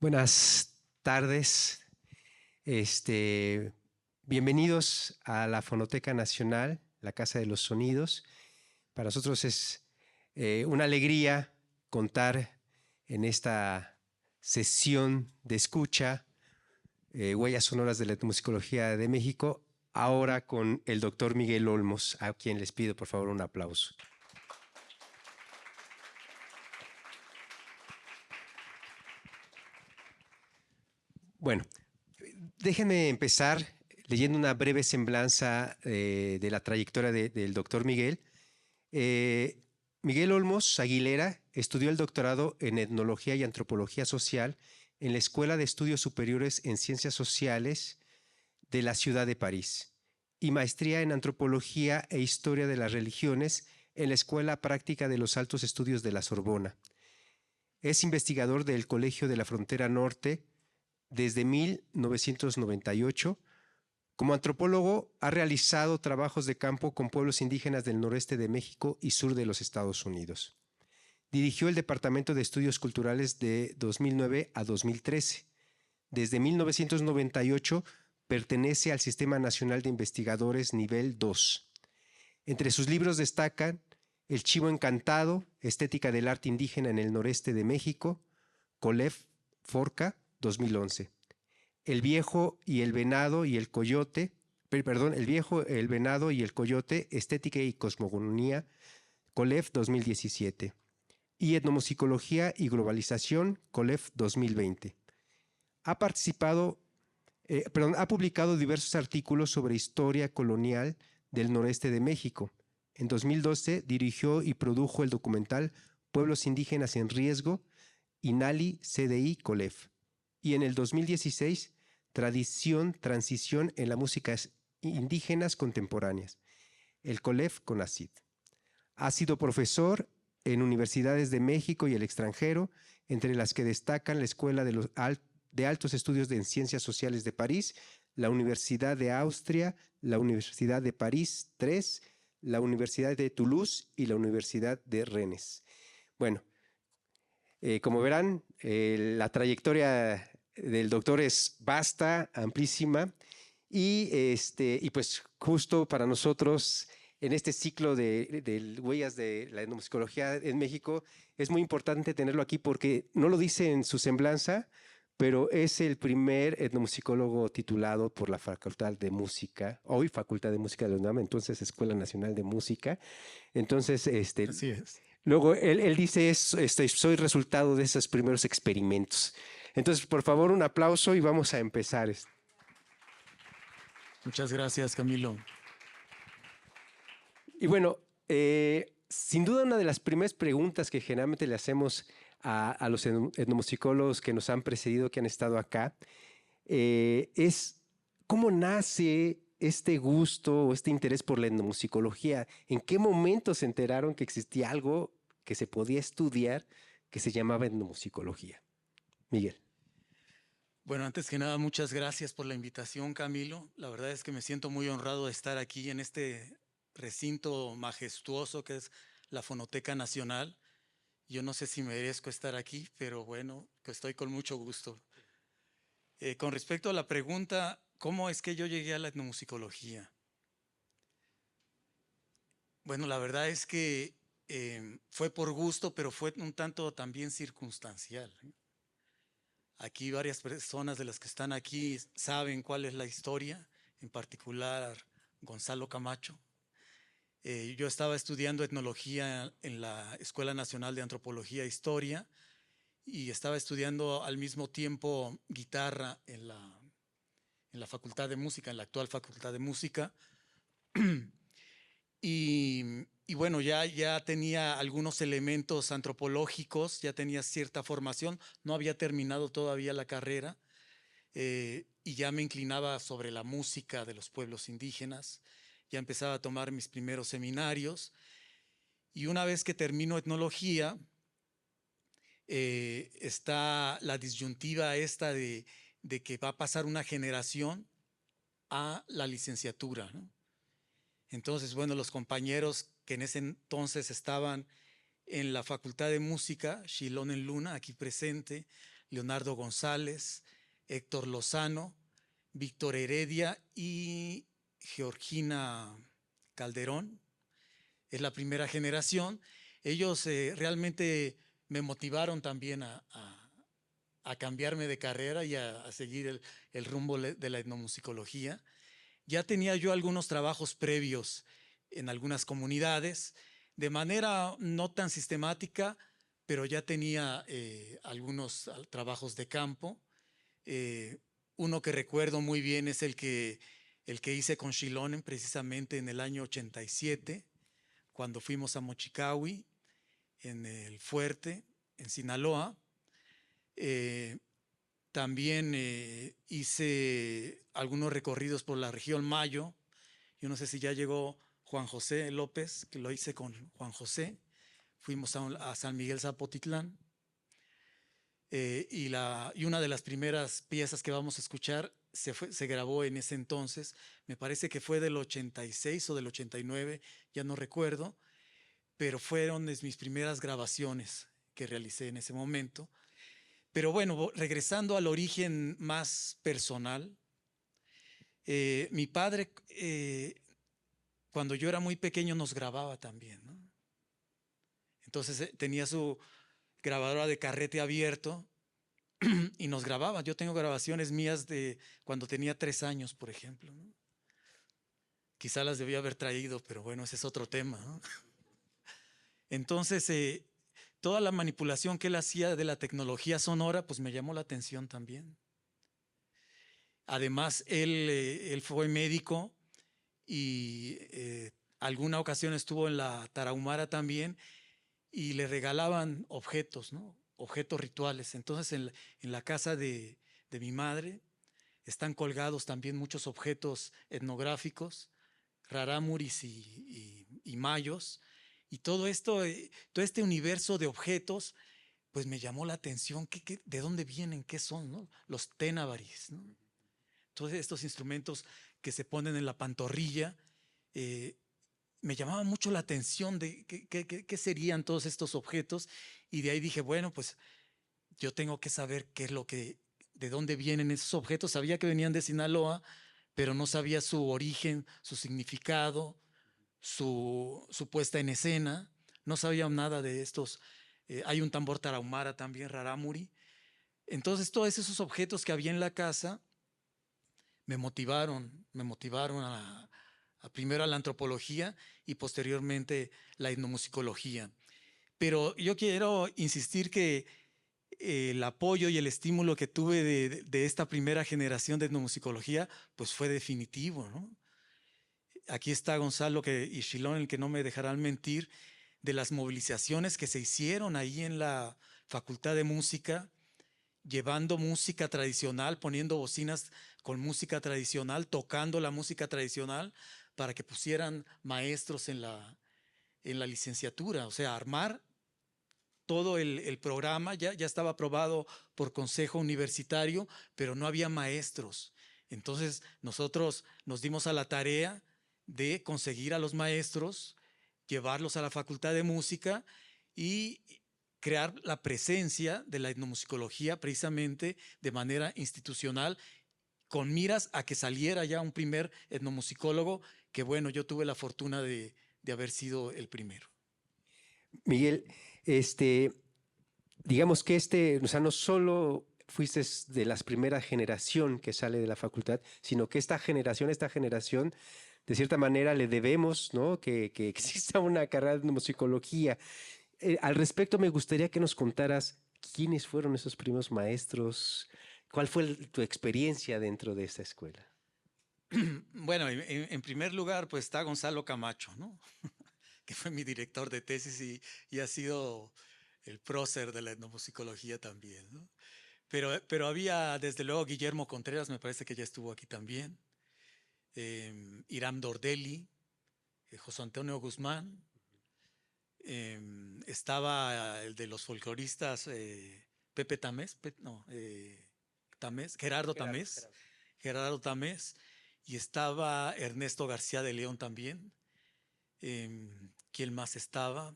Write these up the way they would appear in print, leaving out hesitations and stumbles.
Buenas tardes. Este, Bienvenidos a la Fonoteca Nacional, la Casa de los Sonidos. Para nosotros es una alegría contar en esta sesión de escucha, Huellas Sonoras de la Etnomusicología de México, ahora con el doctor Miguel Olmos, a quien les pido por favor un aplauso. Bueno, déjenme empezar leyendo una breve semblanza de la trayectoria del doctor Miguel. Eh, Miguel Olmos Aguilera estudió el doctorado en Etnología y Antropología Social en la Escuela de Estudios Superiores en Ciencias Sociales de la ciudad de París y maestría en Antropología e Historia de las Religiones en la Escuela Práctica de los Altos Estudios de la Sorbona. Es investigador del Colegio de la Frontera Norte desde 1998. Como antropólogo, ha realizado trabajos de campo con pueblos indígenas del noreste de México y sur de los Estados Unidos. Dirigió el Departamento de Estudios Culturales de 2009 a 2013. Desde 1998 pertenece al Sistema Nacional de Investigadores Nivel 2. Entre sus libros destacan El Chivo Encantado, Estética del Arte Indígena en el Noreste de México, Colef Forca, 2011. El Viejo y el Venado y el Coyote, El Viejo, el Venado y el Coyote, Estética y Cosmogonía, Colef 2017. Y Etnomusicología y Globalización, Colef 2020. Ha publicado diversos artículos sobre historia colonial del noreste de México. En 2012 dirigió y produjo el documental Pueblos Indígenas en Riesgo, INALI CDI Colef. Y en el 2016, Transición en las músicas indígenas contemporáneas, el Colef CONACYT. Ha sido profesor en universidades de México y el extranjero, entre las que destacan la Escuela de Altos Estudios de Ciencias Sociales de París, la Universidad de Austria, la Universidad de París III, la Universidad de Toulouse y la Universidad de Rennes. Bueno, como verán, la trayectoria del doctor es vasta, amplísima, y pues justo para nosotros en este ciclo de huellas de la etnomusicología en México es muy importante tenerlo aquí porque no lo dice en su semblanza, pero es el primer etnomusicólogo titulado por la Facultad de Música, hoy Facultad de Música de la UNAM, entonces Escuela Nacional de Música. Entonces, Así es. luego él dice, soy resultado de esos primeros experimentos. Entonces, por favor, un aplauso y vamos a empezar. Muchas gracias, Camilo. Y bueno, sin duda una de las primeras preguntas que generalmente le hacemos a los etnomusicólogos que nos han precedido, que han estado acá, es cómo nace este gusto o este interés por la etnomusicología. ¿En qué momento se enteraron que existía algo que se podía estudiar que se llamaba etnomusicología? Miguel. Bueno, antes que nada, muchas gracias por la invitación, Camilo. La verdad es que me siento muy honrado de estar aquí en este recinto majestuoso que es la Fonoteca Nacional. Yo no sé si merezco estar aquí, pero bueno, que estoy con mucho gusto. Con respecto a la pregunta, ¿cómo es que yo llegué a la etnomusicología? Bueno, la verdad es que fue por gusto, pero fue un tanto también circunstancial. Aquí varias personas de las que están aquí saben cuál es la historia, en particular Gonzalo Camacho. Yo estaba estudiando etnología en la Escuela Nacional de Antropología e Historia y estaba estudiando al mismo tiempo guitarra en la Facultad de Música, en la actual Facultad de Música. Y bueno, ya tenía algunos elementos antropológicos, ya tenía cierta formación, no había terminado todavía la carrera y ya me inclinaba sobre la música de los pueblos indígenas, ya empezaba a tomar mis primeros seminarios y una vez que termino etnología, está la disyuntiva esta de que va a pasar una generación a la licenciatura, ¿no? Entonces, bueno, los compañeros que en ese entonces estaban en la Facultad de Música, Shilón en Luna, aquí presente, Leonardo González, Héctor Lozano, Víctor Heredia y Georgina Calderón. Es la primera generación. Ellos realmente me motivaron también a cambiarme de carrera y a seguir el rumbo de la etnomusicología. Ya tenía yo algunos trabajos previos en algunas comunidades, de manera no tan sistemática, pero ya tenía algunos trabajos de campo. Uno que recuerdo muy bien es el que hice con Xilonen precisamente en el año 87, cuando fuimos a Mochicahui, en el Fuerte, en Sinaloa. También hice algunos recorridos por la región Mayo. Yo no sé si ya llegó Juan José López, que lo hice con Juan José. Fuimos a San Miguel Zapotitlán. Y una de las primeras piezas que vamos a escuchar se grabó en ese entonces. Me parece que fue del 86 o del 89, ya no recuerdo, pero fueron mis primeras grabaciones que realicé en ese momento. Pero bueno, regresando al origen más personal, mi padre, cuando yo era muy pequeño, nos grababa también, ¿no? Entonces tenía su grabadora de carrete abierto y nos grababa. Yo tengo grabaciones mías de cuando tenía 3 años, por ejemplo, ¿no? Quizá las debía haber traído, pero bueno, ese es otro tema, ¿no? Entonces, toda la manipulación que él hacía de la tecnología sonora, pues me llamó la atención también. Además, él fue médico y alguna ocasión estuvo en la Tarahumara también y le regalaban objetos, ¿no? Objetos rituales. Entonces, en la casa de mi madre están colgados también muchos objetos etnográficos, rarámuris y mayos. Y todo esto, todo este universo de objetos, pues me llamó la atención. ¿De dónde vienen? ¿Qué son, no? Los tenabaris, ¿no? Todos estos instrumentos que se ponen en la pantorrilla, me llamaba mucho la atención de qué serían todos estos objetos. Y de ahí dije, bueno, pues yo tengo que saber de dónde vienen esos objetos. Sabía que venían de Sinaloa, pero no sabía su origen, su significado, su puesta en escena. No sabía nada de estos. Hay un tambor tarahumara también, rarámuri. Entonces, todos esos objetos que había en la casa me motivaron primero a la antropología y posteriormente la etnomusicología. Pero yo quiero insistir que el apoyo y el estímulo que tuve de esta primera generación de etnomusicología, pues fue definitivo, ¿no? Aquí está Gonzalo y Shilón, el que no me dejarán mentir, de las movilizaciones que se hicieron ahí en la Facultad de Música, llevando música tradicional, poniendo bocinas con música tradicional, tocando la música tradicional para que pusieran maestros en la licenciatura. O sea, armar todo el programa, ya estaba aprobado por consejo universitario, pero no había maestros. Entonces nosotros nos dimos a la tarea de conseguir a los maestros, llevarlos a la Facultad de Música y crear la presencia de la etnomusicología precisamente de manera institucional, con miras a que saliera ya un primer etnomusicólogo, que bueno, yo tuve la fortuna de haber sido el primero. Miguel, digamos que o sea, no solo fuiste de la primera generación que sale de la facultad, sino que esta generación, de cierta manera le debemos, ¿no? Que exista una carrera de musicología. Al respecto, me gustaría que nos contaras quiénes fueron esos primeros maestros, cuál fue tu experiencia dentro de esta escuela. Bueno, en primer lugar, pues está Gonzalo Camacho, ¿no? Que fue mi director de tesis y ha sido el prócer de la etnomusicología también, ¿no? Pero había, desde luego, Guillermo Contreras, me parece que ya estuvo aquí también, Iram Dordelli, José Antonio Guzmán, estaba el de los folcloristas, Pepe Tamés, Tamés, Gerardo Tamés, y estaba Ernesto García de León también. ¿Quién más estaba?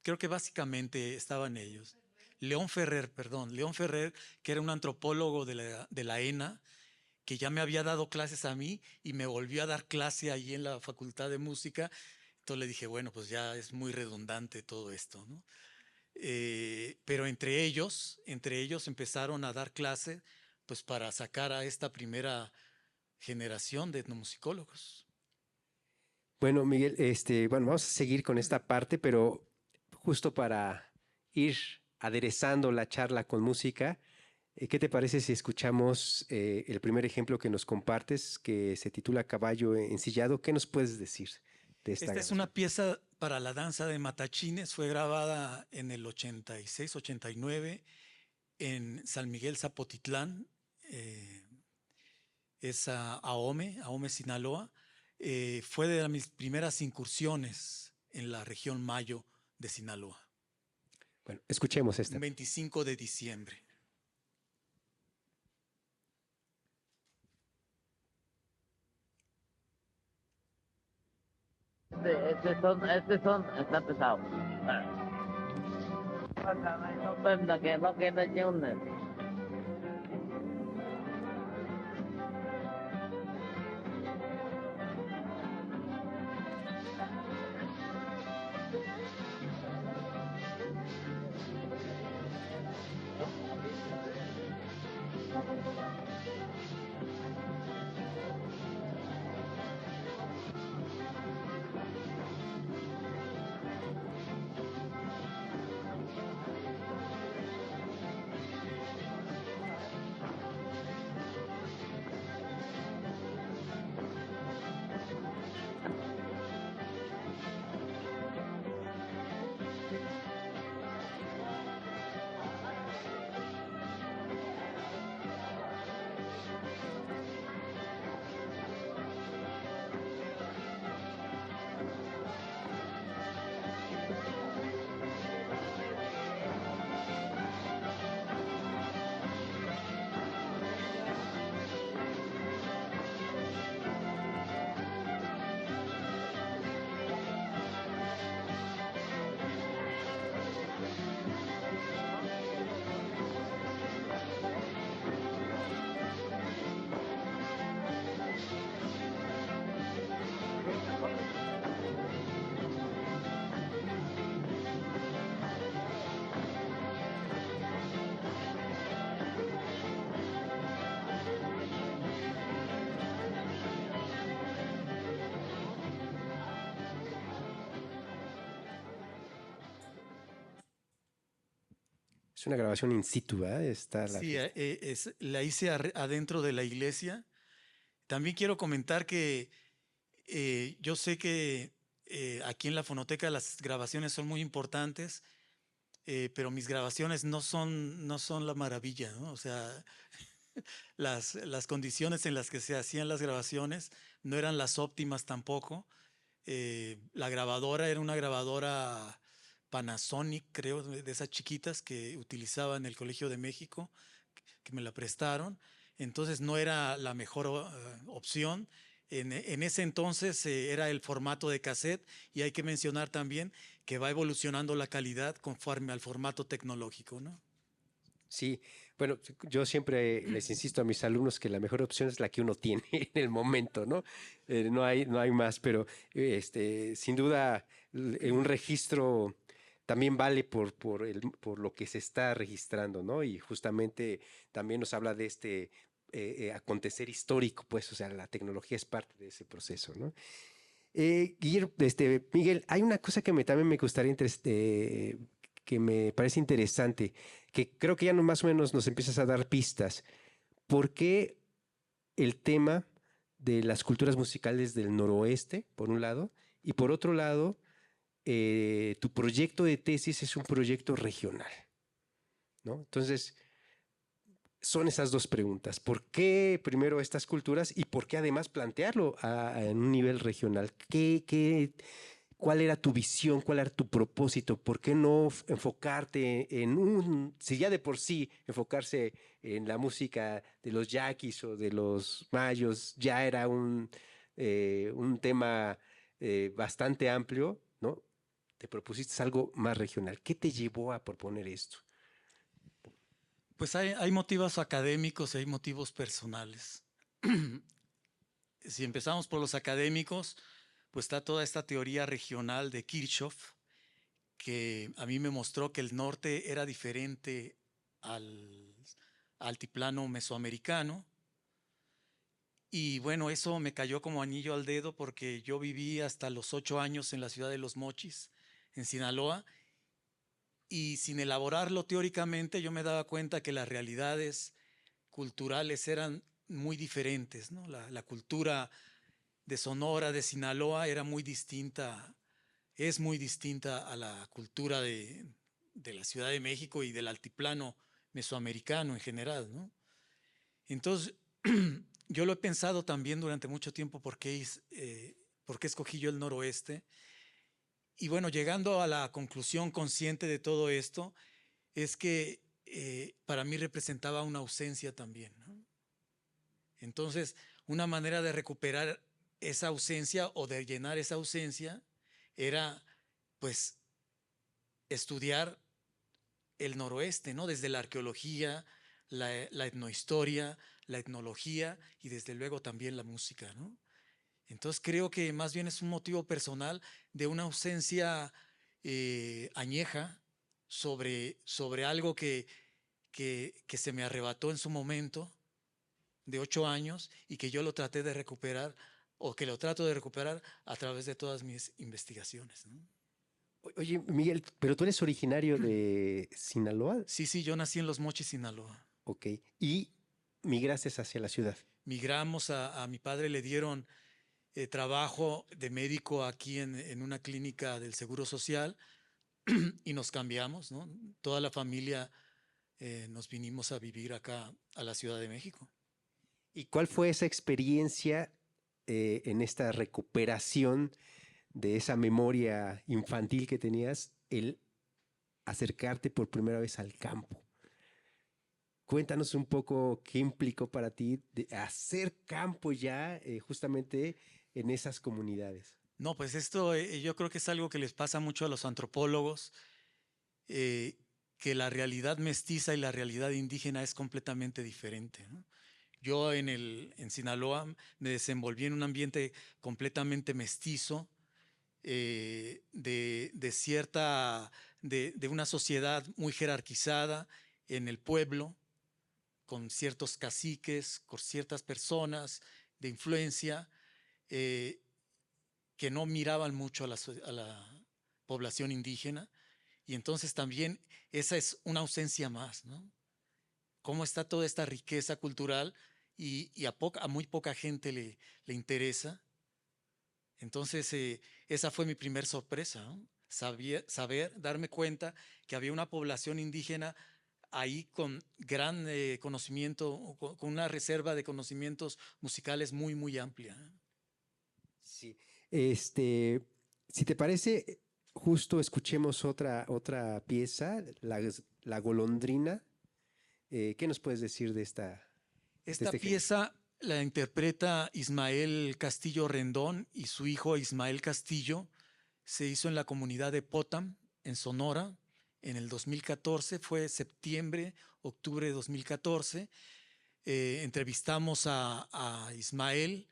Creo que básicamente estaban ellos. León Ferrer, perdón, León Ferrer, que era un antropólogo de la ENA, que ya me había dado clases a mí y me volvió a dar clase allí en la Facultad de Música. Entonces le dije, bueno, pues ya es muy redundante todo esto, ¿no? Pero entre ellos empezaron a dar clase, pues para sacar a esta primera generación de etnomusicólogos. Bueno, Miguel, bueno, vamos a seguir con esta parte, pero justo para ir aderezando la charla con música, ¿qué te parece si escuchamos el primer ejemplo que nos compartes, que se titula Caballo ensillado? ¿Qué nos puedes decir de esta Esta es una grabación? pieza para la danza de matachines, fue grabada en el 86, 89 en San Miguel Zapotitlán, es a Ahome, Sinaloa. Fue de mis primeras incursiones en la región Mayo de Sinaloa. Bueno, escuchemos Un esta. 25 de diciembre. Este son está pesado. No penda que no queda ni un. Es una grabación in situ, ¿verdad? Está la Sí, fiesta. la hice adentro de la iglesia. También quiero comentar que yo sé que aquí en la fonoteca las grabaciones son muy importantes, pero mis grabaciones no son la maravilla, ¿no? O sea, las condiciones en las que se hacían las grabaciones no eran las óptimas tampoco. La grabadora era una grabadora Panasonic, creo, de esas chiquitas que utilizaba en el Colegio de México, que me la prestaron. Entonces no era la mejor opción. En ese entonces era el formato de cassette, y hay que mencionar también que va evolucionando la calidad conforme al formato tecnológico, ¿no? Sí, bueno, yo siempre les insisto a mis alumnos que la mejor opción es la que uno tiene en el momento, ¿no? No hay más, pero sin duda un registro también vale por lo que se está registrando, ¿no? Y justamente también nos habla de acontecer histórico, pues, o sea, la tecnología es parte de ese proceso, ¿no? Guillermo, Miguel, hay una cosa que también me gustaría que me parece interesante, que creo que ya no, más o menos nos empiezas a dar pistas. ¿Por qué el tema de las culturas musicales del noroeste, por un lado, y por otro lado, tu proyecto de tesis es un proyecto regional, ¿no? Entonces, son esas dos preguntas. ¿Por qué primero estas culturas y por qué además plantearlo en un nivel regional? ¿Cuál era tu visión? ¿Cuál era tu propósito? ¿Por qué no enfocarte si ya de por sí enfocarse en la música de los yaquis o de los mayos ya era un tema bastante amplio, ¿no? Te propusiste algo más regional. ¿Qué te llevó a proponer esto? Pues hay motivos académicos y hay motivos personales. Si empezamos por los académicos, pues está toda esta teoría regional de Kirchhoff, que a mí me mostró que el norte era diferente al altiplano mesoamericano. Y bueno, eso me cayó como anillo al dedo porque yo viví hasta los 8 años en la ciudad de Los Mochis, en Sinaloa, y sin elaborarlo teóricamente yo me daba cuenta que las realidades culturales eran muy diferentes, ¿no? La cultura de Sonora, de Sinaloa, era muy distinta, es muy distinta a la cultura de la Ciudad de México y del altiplano mesoamericano en general, ¿no? Entonces, yo lo he pensado también durante mucho tiempo por qué escogí yo el noroeste. Y bueno, llegando a la conclusión consciente de todo esto, es que para mí representaba una ausencia también, ¿no? Entonces, una manera de recuperar esa ausencia o de llenar esa ausencia era, pues, estudiar el noroeste, ¿no? Desde la arqueología, la etnohistoria, la etnología y desde luego también la música, ¿no? Entonces creo que más bien es un motivo personal de una ausencia añeja sobre algo que se me arrebató en su momento de 8 años y que yo lo traté de recuperar o que lo trato de recuperar a través de todas mis investigaciones, ¿no? Oye, Miguel, pero tú eres originario de Sinaloa, Sí, sí, yo nací en Los Mochis, Sinaloa. ok, y migraste hacia la ciudad. Migramos a mi padre, le dieron trabajo de médico aquí en una clínica del Seguro Social y nos cambiamos, ¿no? Toda la familia nos vinimos a vivir acá a la Ciudad de México. ¿Y cuál fue esa experiencia en esta recuperación de esa memoria infantil que tenías, el acercarte por primera vez al campo? Cuéntanos un poco qué implicó para ti de hacer campo ya justamente en esas comunidades. No, pues esto yo creo que es algo que les pasa mucho a los antropólogos, eh, que la realidad mestiza y la realidad indígena es completamente diferente, ¿no? Yo en Sinaloa me desenvolví en un ambiente completamente mestizo, de una sociedad muy jerarquizada en el pueblo, con ciertos caciques, con ciertas personas de influencia, eh, que no miraban mucho a la población indígena. Y entonces también esa es una ausencia más, ¿no? Cómo está toda esta riqueza cultural y a muy poca gente le interesa. Entonces, esa fue mi primer sorpresa, ¿no? Saber, darme cuenta que había una población indígena ahí con gran conocimiento, con una reserva de conocimientos musicales muy, muy amplia. Sí. Si te parece, justo escuchemos otra pieza, la golondrina. ¿Qué nos puedes decir de Esta este género? pieza la interpreta Ismael Castillo Rendón y su hijo Ismael Castillo. Se hizo en la comunidad de Potam, en Sonora, en el 2014, fue septiembre, octubre de 2014. Entrevistamos a Ismael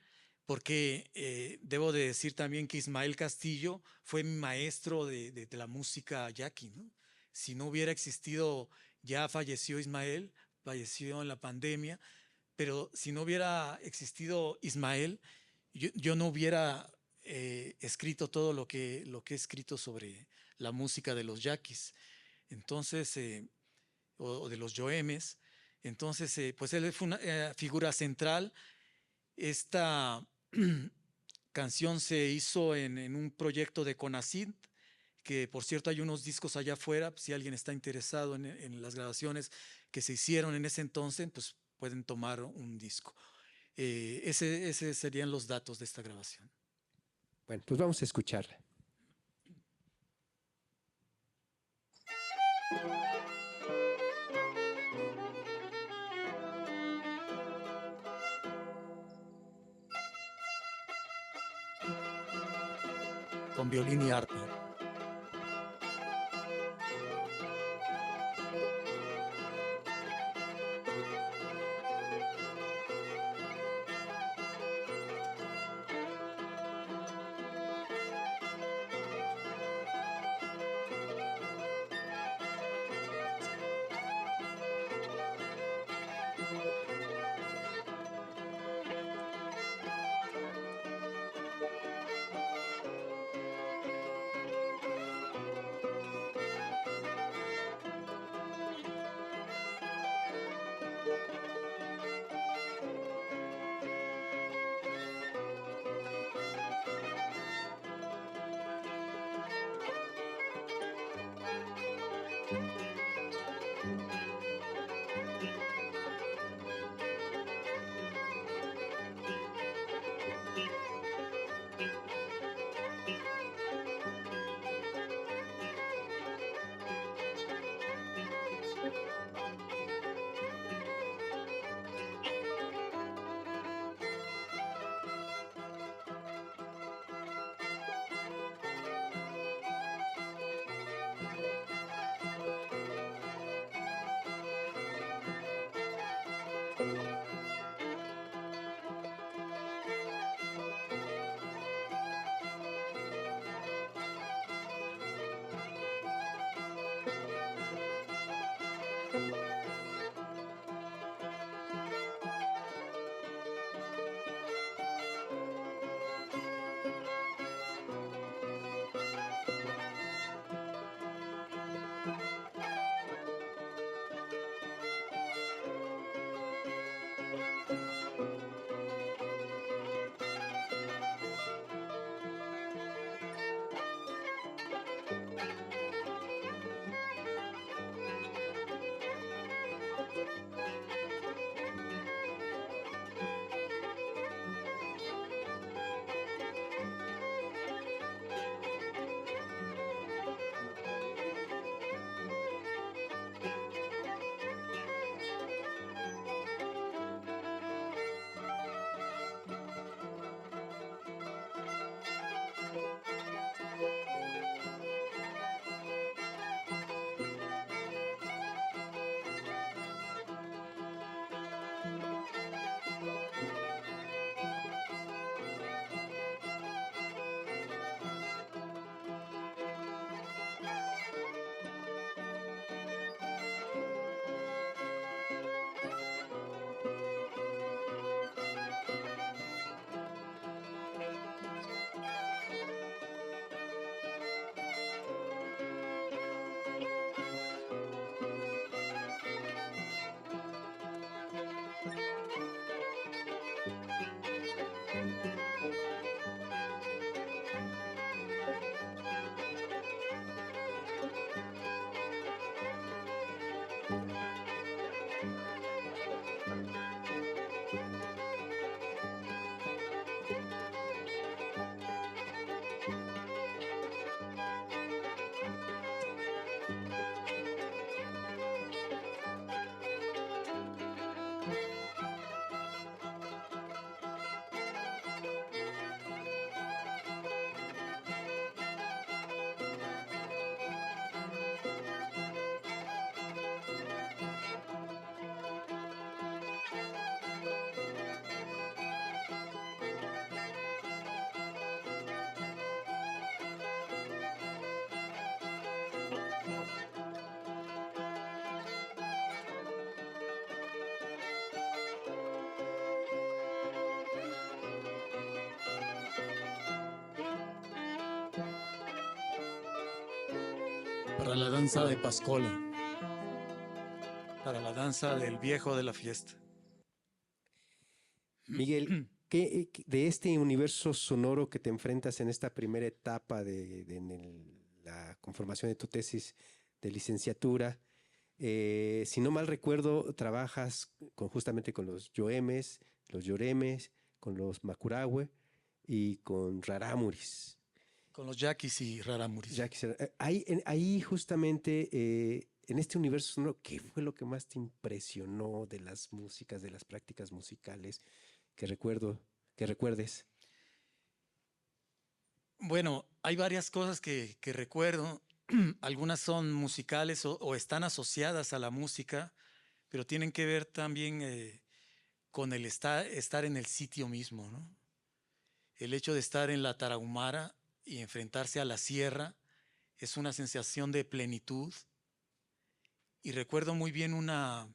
porque debo de decir también que Ismael Castillo fue mi maestro de la música yaqui, ¿no? Si no hubiera existido, ya falleció Ismael, falleció en la pandemia, pero si no hubiera existido Ismael, yo no hubiera escrito todo lo que he escrito sobre la música de los yaquis. Entonces, o de los yoemes. Entonces, pues él fue una figura central. Esta canción se hizo en un proyecto de CONACYT, que por cierto hay unos discos allá afuera, si alguien está interesado en las grabaciones que se hicieron en ese entonces, pues pueden tomar un disco. Ese serían los datos de esta grabación. Bueno, pues vamos a escucharla. Con violín y arpa. Para la danza de Pascola, para la danza del viejo de la fiesta. Miguel, de este universo sonoro que te enfrentas en esta primera etapa la conformación de tu tesis de licenciatura, si no mal recuerdo, trabajas justamente con los yoemes, los yoremes, con los macurahue y con rarámuris. Con los yaquis y rarámuris. Ahí justamente, en este universo sonoro, ¿qué fue lo que más te impresionó de las músicas, de las prácticas musicales que recuerdes? Bueno, hay varias cosas que recuerdo. Algunas son musicales o están asociadas a la música, pero tienen que ver también con el estar en el sitio mismo, ¿no? El hecho de estar en la Tarahumara y enfrentarse a la sierra es una sensación de plenitud. Y recuerdo muy bien una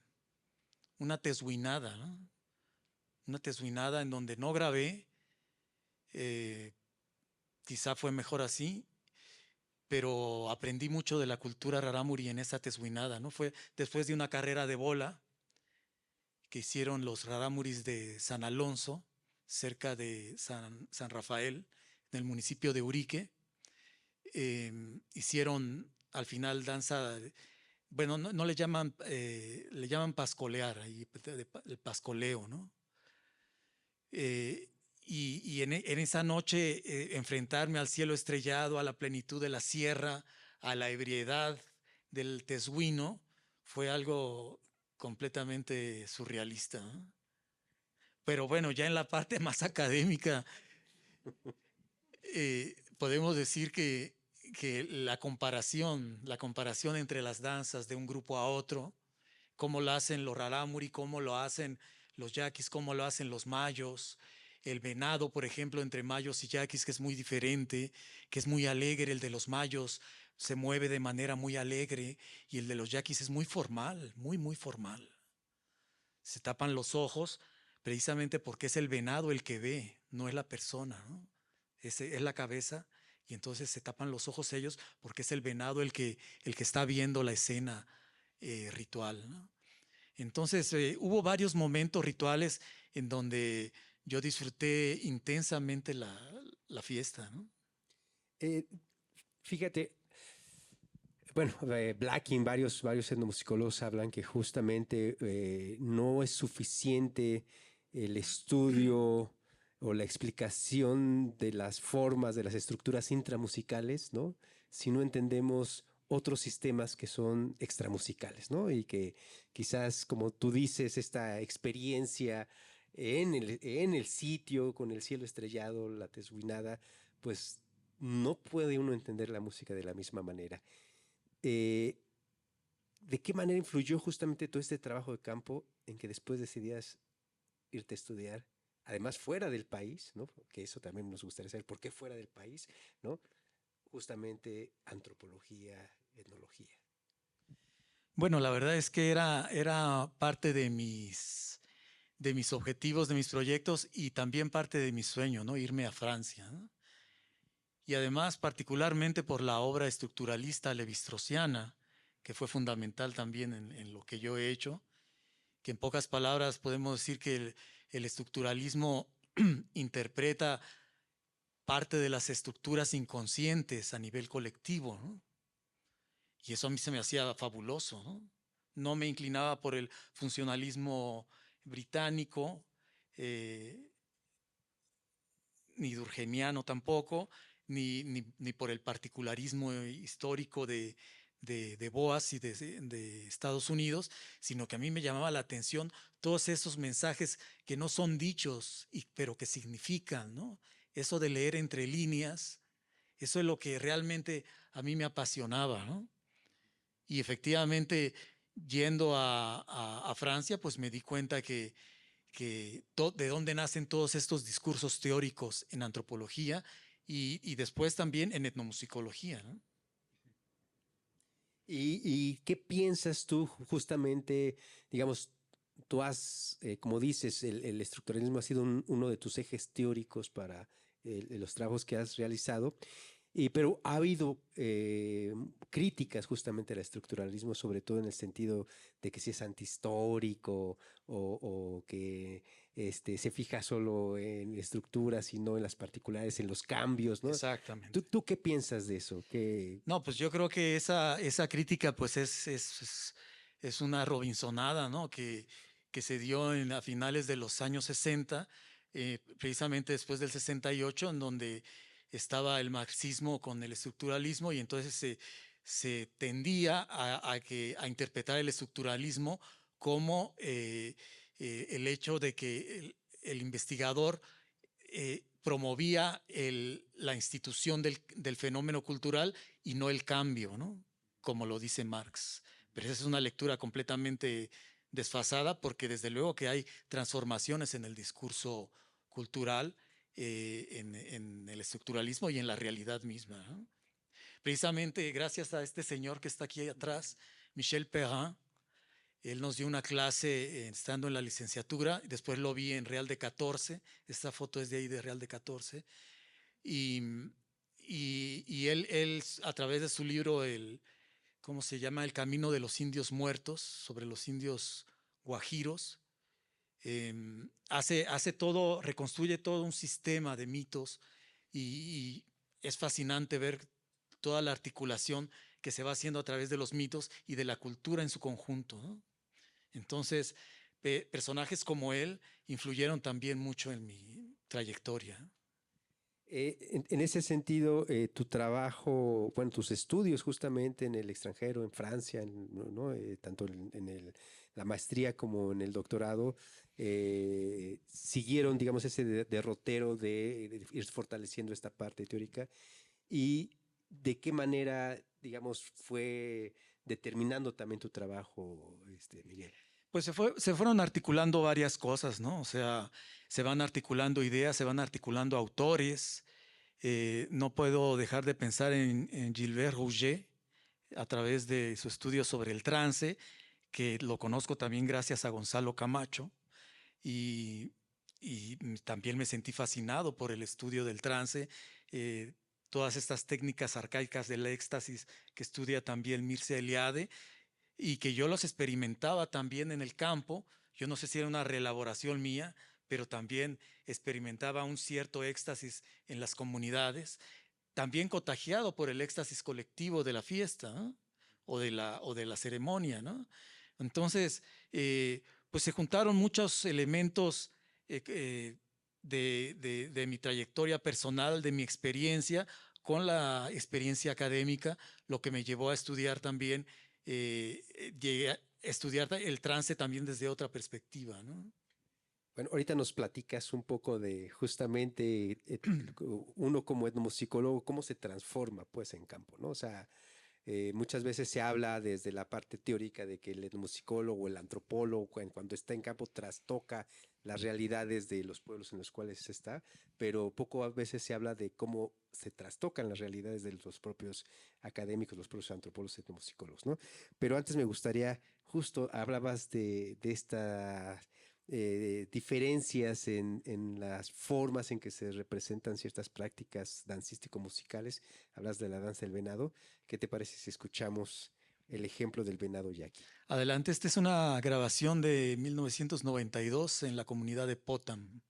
tezuinada, ¿no? Una tezuinada en donde no grabé, quizá fue mejor así, pero aprendí mucho de la cultura rarámuri en esa tezuinada, ¿no? Fue después de una carrera de bola que hicieron los rarámuris de San Alonso, cerca de San Rafael, en el municipio de Urique. Hicieron al final danza bueno, no le llaman pascolear, ahí, el pascoleo, ¿no? Y en esa noche enfrentarme al cielo estrellado, a la plenitud de la sierra, a la ebriedad del tesguino, fue algo completamente surrealista, ¿no? Pero bueno, ya en la parte más académica, podemos decir que la comparación entre las danzas de un grupo a otro, cómo lo hacen los rarámuri, cómo lo hacen los yaquis, cómo lo hacen los mayos, el venado, por ejemplo, entre mayos y yaquis, que es muy diferente, que es muy alegre, el de los mayos se mueve de manera muy alegre y el de los yaquis es muy formal, muy formal. Se tapan los ojos precisamente porque es el venado el que ve, no es la persona, ¿no? Es la cabeza y entonces se tapan los ojos ellos porque es el venado el que está viendo la escena ritual, ¿no? Entonces hubo varios momentos rituales en donde yo disfruté intensamente la fiesta, ¿no? Eh, Fíjate, bueno, Blacking, varios etnomusicólogos hablan que justamente no es suficiente el estudio o la explicación de las formas, de las estructuras intramusicales, ¿no? Si no entendemos otros sistemas que son extramusicales, ¿no? Y que quizás, como tú dices, esta experiencia en el sitio, con el cielo estrellado, la tesguinada, pues no puede uno entender la música de la misma manera. Eh, ¿De qué manera influyó justamente todo este trabajo de campo en que después decidías irte a estudiar, además fuera del país, ¿no? Que eso también nos gustaría saber, ¿por qué fuera del país, ¿no? Justamente antropología, etnología. Bueno, la verdad es que era parte de mis objetivos, de mis proyectos y también parte de mi sueño, ¿no? Irme a Francia, ¿no? Y además, particularmente por la obra estructuralista levi-straussiana, que fue fundamental también en lo que yo he hecho, que en pocas palabras podemos decir que el estructuralismo interpreta parte de las estructuras inconscientes a nivel colectivo, ¿no? Y eso a mí se me hacía fabuloso, ¿no? No me inclinaba por el funcionalismo británico, eh, ni durkheimiano tampoco, ni por el particularismo histórico de Boas y de Estados Unidos, sino que a mí me llamaba la atención todos esos mensajes que no son dichos, pero que significan, ¿no? Eso de leer entre líneas, eso es lo que realmente a mí me apasionaba, ¿no? Y efectivamente, yendo a Francia, pues me di cuenta de dónde nacen todos estos discursos teóricos en antropología y después también en etnomusicología, ¿no? ¿Y qué piensas tú justamente, digamos, tú has, como dices, el estructuralismo ha sido uno de tus ejes teóricos para los trabajos que has realizado? Pero ha habido críticas justamente al estructuralismo, sobre todo en el sentido de que si es antihistórico o que se fija solo en estructuras y no en las particulares, en los cambios, ¿no? ¿Tú, Exactamente. tú qué piensas de eso? No, pues yo creo que esa crítica pues es una robinsonada, ¿no? Que se dio a finales de los años 60, precisamente después del 68, en donde estaba el marxismo con el estructuralismo y entonces se tendía a interpretar el estructuralismo como el hecho de que el investigador promovía la institución del fenómeno cultural y no el cambio, ¿no? Como lo dice Marx. Pero esa es una lectura completamente desfasada porque desde luego que hay transformaciones en el discurso cultural, en el estructuralismo y en la realidad misma, ¿no? Precisamente gracias a este señor que está aquí atrás, Michel Perrin, él nos dio una clase estando en la licenciatura, después lo vi en Real de 14, esta foto es de ahí de Real de 14, y, y él a través de su libro, ¿cómo se llama? El camino de los indios muertos, sobre los indios guajiros, hace todo, reconstruye todo un sistema de mitos y es fascinante ver toda la articulación que se va haciendo a través de los mitos y de la cultura en su conjunto, ¿no? Entonces, personajes como él influyeron también mucho en mi trayectoria. En ese sentido, tu trabajo, bueno, tus estudios justamente en el extranjero, en Francia, ¿no? Tanto la maestría como en el doctorado, siguieron, digamos, ese derrotero de ir fortaleciendo esta parte teórica y de qué manera, digamos, fue determinando también tu trabajo, Miguel. Pues se fueron articulando varias cosas, ¿no? O sea, se van articulando ideas, se van articulando autores. No puedo dejar de pensar en Gilbert Rouget a través de su estudio sobre el trance, que lo conozco también gracias a Gonzalo Camacho. Y, también me sentí fascinado por el estudio del trance, todas estas técnicas arcaicas del éxtasis que estudia también Mircea Eliade y que yo los experimentaba también en el campo. Yo no sé si era una reelaboración mía, pero también experimentaba un cierto éxtasis en las comunidades, también contagiado por el éxtasis colectivo de la fiesta, ¿no? O de la ceremonia, ¿no? Entonces, pues se juntaron muchos elementos de mi trayectoria personal, de mi experiencia, con la experiencia académica, lo que me llevó a estudiar también, llegué a estudiar el trance también desde otra perspectiva, ¿no? Bueno, ahorita nos platicas un poco de justamente uno como etnomusicólogo, cómo se transforma pues en campo, ¿no? O sea, muchas veces se habla desde la parte teórica de que el etnomusicólogo, el antropólogo, cuando está en campo, trastoca las realidades de los pueblos en los cuales se está, pero poco a veces se habla de cómo se trastocan las realidades de los propios académicos, los propios antropólogos, etnomusicólogos, ¿no? Pero antes me gustaría, justo hablabas de esta diferencias en las formas en que se representan ciertas prácticas dancístico-musicales. Hablas de la danza del venado. ¿Qué te parece si escuchamos el ejemplo del venado yaqui? Adelante, esta es una grabación de 1992 en la comunidad de Potam.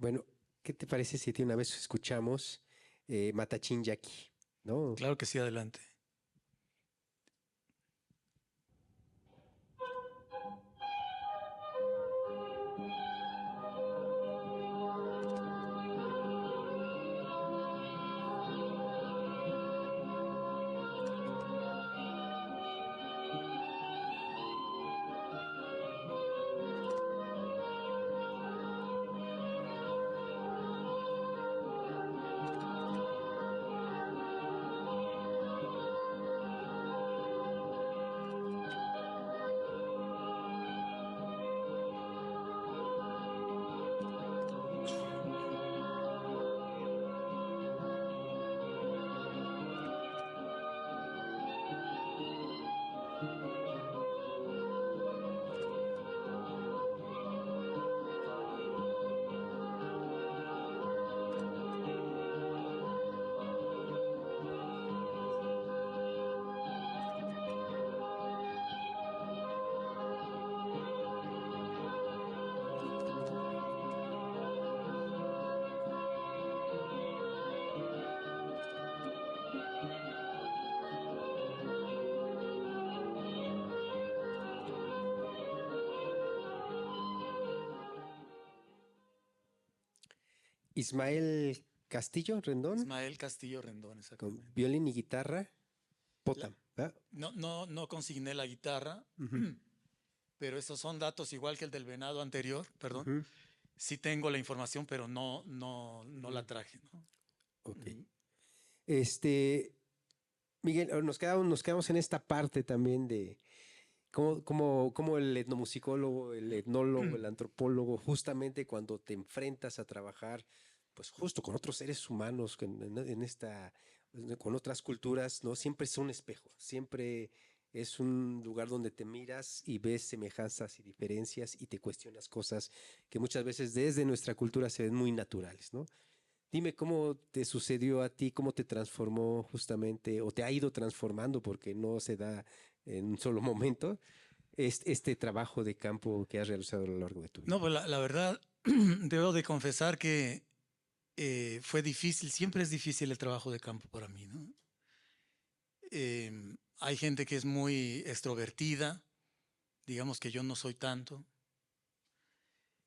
Bueno, ¿qué te parece si de una vez escuchamos Matachín Yaqui, ¿no? Claro que sí, adelante. Ismael Castillo Rendón, Ismael Castillo Rendón, con exactamente. violín y guitarra, Potam, ¿verdad? No consigné la guitarra, Ujú, pero esos son datos igual que el del venado anterior, perdón. ujú, Sí tengo la información, pero no la traje, ¿no? ok. Ujú. Este, Miguel, nos quedamos en esta parte también de cómo el etnomusicólogo, el etnólogo, el antropólogo, justamente cuando te enfrentas a trabajar, pues justo con otros seres humanos, con otras culturas, ¿no? Siempre es un espejo, siempre es un lugar donde te miras y ves semejanzas y diferencias y te cuestionas cosas que muchas veces desde nuestra cultura se ven muy naturales, ¿no? Dime cómo te sucedió a ti, cómo te transformó justamente, o te ha ido transformando, porque no se da en un solo momento, este trabajo de campo que has realizado a lo largo de tu No, vida. pues la verdad, debo de confesar que fue difícil, siempre es difícil el trabajo de campo para mí, ¿no? Hay gente que es muy extrovertida, digamos que yo no soy tanto,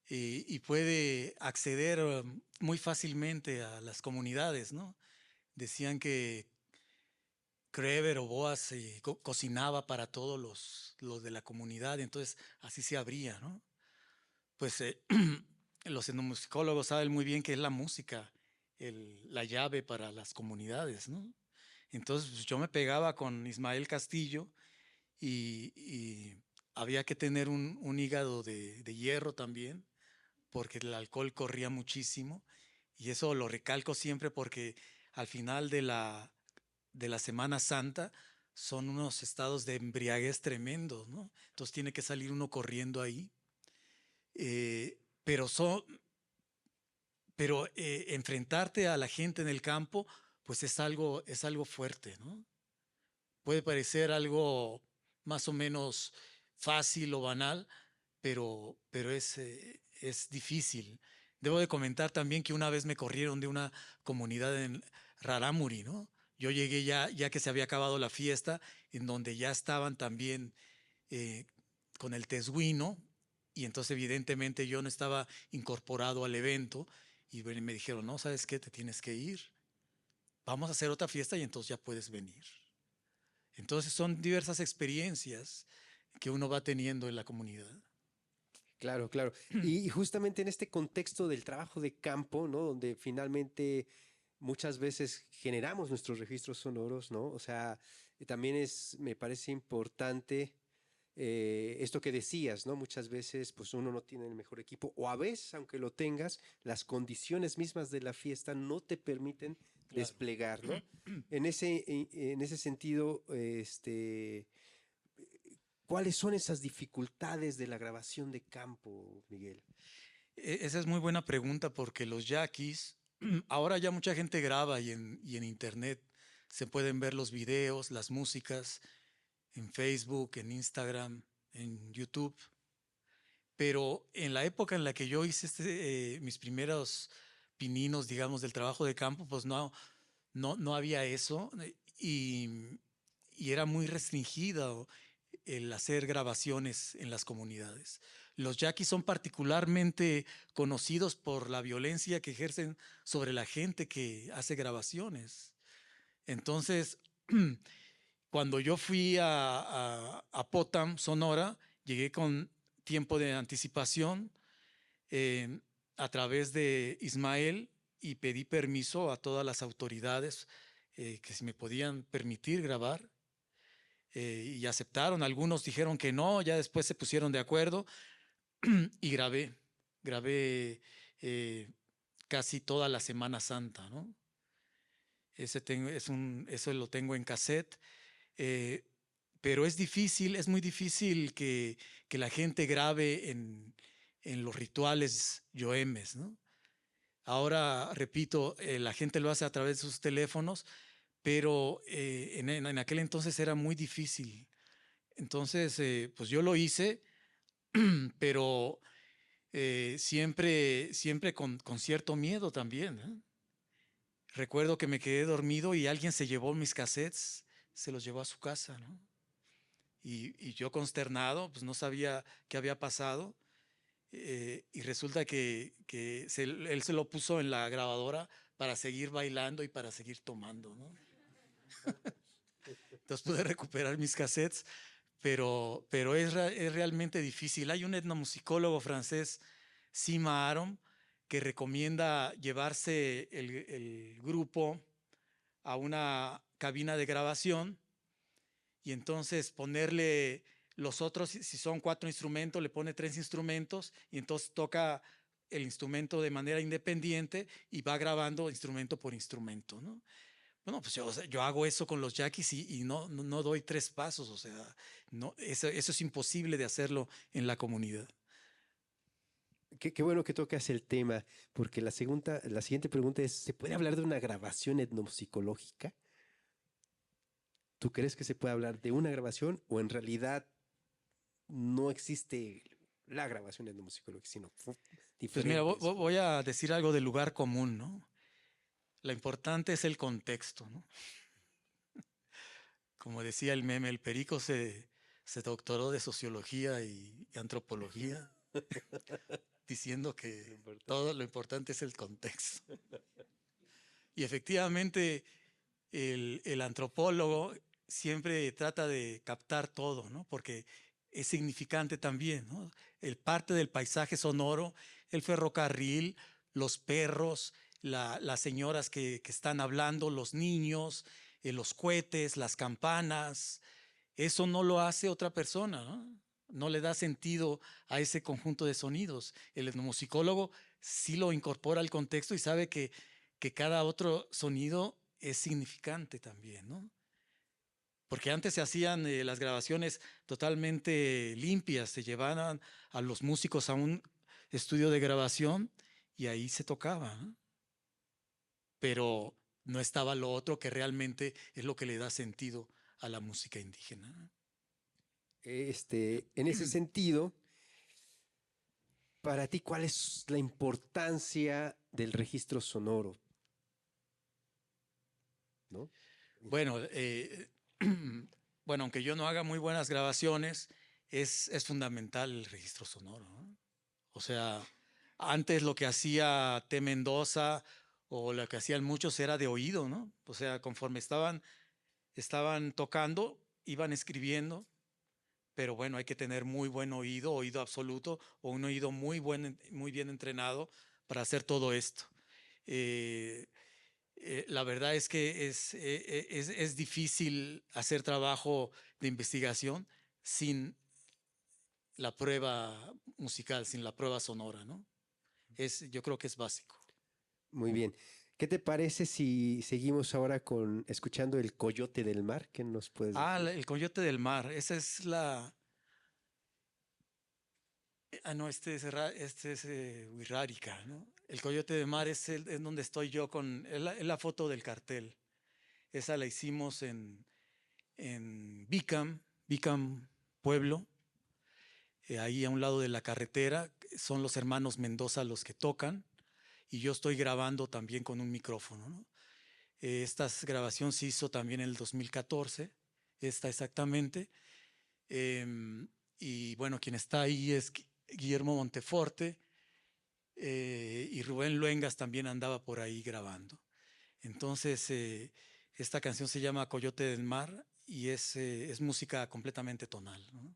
y puede acceder muy fácilmente a las comunidades, ¿no? Decían que Kreber o Boas cocinaba para todos los de la comunidad, entonces así se abría, ¿no? Pues los etnomusicólogos saben muy bien que es la música, la llave para las comunidades, ¿no? Entonces pues, yo me pegaba con Ismael Castillo y había que tener un hígado de hierro también, porque el alcohol corría muchísimo, y eso lo recalco siempre porque al final de la Semana Santa son unos estados de embriaguez tremendos, ¿no? Entonces tiene que salir uno corriendo ahí. Pero enfrentarte a la gente en el campo, pues es algo fuerte, ¿no? Puede parecer algo más o menos fácil o banal, pero es difícil. Debo de comentar también que una vez me corrieron de una comunidad en Rarámuri, ¿no? Yo llegué ya que se había acabado la fiesta, en donde ya estaban también eh, con el tesguino, y entonces evidentemente yo no estaba incorporado al evento, y me dijeron, no, ¿sabes qué? Te tienes que ir. Vamos a hacer otra fiesta y entonces ya puedes venir. Entonces son diversas experiencias que uno va teniendo en la comunidad. Claro, claro. Y justamente en este contexto del trabajo de campo, ¿no? Donde finalmente muchas veces generamos nuestros registros sonoros, ¿no? O sea, también me parece importante esto que decías, ¿no? Muchas veces, pues uno no tiene el mejor equipo, o a veces, aunque lo tengas, las condiciones mismas de la fiesta no te permiten Claro. desplegar, ¿no? En ese sentido, ¿cuáles son esas dificultades de la grabación de campo, Miguel? Esa es muy buena pregunta porque los yaquis, ahora ya mucha gente graba y en internet se pueden ver los videos, las músicas, en Facebook, en Instagram, en YouTube. Pero en la época en la que yo hice mis primeros pininos, digamos, del trabajo de campo, pues no había eso, y era muy restringido el hacer grabaciones en las comunidades. Los yaquis son particularmente conocidos por la violencia que ejercen sobre la gente que hace grabaciones. Entonces, cuando yo fui a Potam, Sonora, llegué con tiempo de anticipación eh, a través de Ismael, y pedí permiso a todas las autoridades que si me podían permitir grabar, y aceptaron. Algunos dijeron que no, ya después se pusieron de acuerdo y grabé eh, casi toda la Semana Santa, ¿no? Eso lo tengo en cassette. eh, pero es difícil, es muy difícil que la gente grabe en los rituales yoemes, ¿no? Ahora, repito, la gente lo hace a través de sus teléfonos, pero en aquel entonces era muy difícil. Entonces, pues yo lo hice, pero siempre con cierto miedo también, ¿eh? Recuerdo que me quedé dormido y alguien se llevó mis cassettes, se los llevó a su casa, ¿no? Y yo consternado, pues no sabía qué había pasado. y resulta que él se lo puso en la grabadora para seguir bailando y para seguir tomando, ¿no? Entonces pude recuperar mis cassettes, pero es realmente difícil. Hay un etnomusicólogo francés, Sima Aron, que recomienda llevarse el grupo a una cabina de grabación y entonces ponerle los otros, si son 4 instrumentos, le pone 3 instrumentos y entonces toca el instrumento de manera independiente y va grabando instrumento por instrumento, ¿no? Bueno, pues yo hago eso con los yaquis y no doy 3 pasos, o sea, no, eso es imposible de hacerlo en la comunidad. Qué bueno que tocas el tema, porque la siguiente pregunta es, ¿se puede hablar de una grabación etnomusicológica? ¿Tú crees que se puede hablar de una grabación o en realidad no existe la grabación etnomusicológica, sino Pues mira, diferentes? voy a decir algo del lugar común, ¿no? Lo importante es el contexto, ¿no? Como decía el meme, el perico se doctoró de sociología y antropología, diciendo que todo lo importante es el contexto. Y efectivamente, el antropólogo siempre trata de captar todo, ¿no? Porque es significante también, ¿no? El parte del paisaje sonoro, el ferrocarril, los perros, las señoras que están hablando, los niños, los cohetes, las campanas, eso no lo hace otra persona, ¿no? No le da sentido a ese conjunto de sonidos. El etnomusicólogo sí lo incorpora al contexto y sabe que cada otro sonido es significante también, ¿no? Porque antes se hacían las grabaciones totalmente limpias, se llevaban a los músicos a un estudio de grabación y ahí se tocaba, ¿no? Pero no estaba lo otro que realmente es lo que le da sentido a la música indígena, ¿no? En ese sentido, para ti, ¿cuál es la importancia del registro sonoro? ¿No? Bueno, bueno, aunque yo no haga muy buenas grabaciones, es fundamental el registro sonoro, ¿no? O sea, antes lo que hacía T. Mendoza o lo que hacían muchos era de oído, ¿no? O sea, conforme estaban tocando, iban escribiendo, pero bueno, hay que tener muy buen oído, oído absoluto, o un oído muy bien entrenado para hacer todo esto. La verdad es que es difícil hacer trabajo de investigación sin la prueba musical, sin la prueba sonora, ¿no? Yo creo que es básico. Muy bien. ¿Qué te parece si seguimos ahora escuchando El Coyote del Mar? ¿Qué nos puedes decir? El Coyote del Mar, esa es la... no, este es Wixárika, ¿no? El Coyote del Mar es donde estoy yo es la foto del cartel. Esa la hicimos en Bicam, Pueblo. Ahí a un lado de la carretera son los hermanos Mendoza los que tocan y yo estoy grabando también con un micrófono, ¿no? Esta grabación se hizo también en el 2014, esta exactamente. Y bueno, quien está ahí es Guillermo Monteforte y Rubén Luengas también andaba por ahí grabando. Entonces, esta canción se llama Coyote del Mar y es música completamente tonal, ¿no?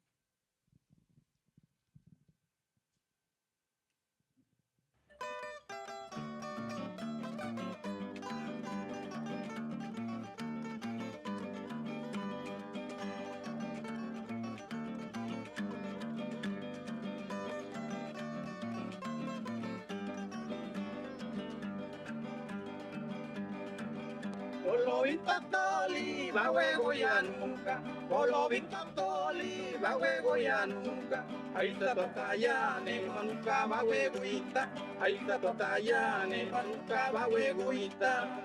Olovitotoli, bahuego ya nunca. Olovitotoli, bahuego ya nunca. Ahí está totayane, manuka bahueguita. Ahí está totayane, manuka bahueguita.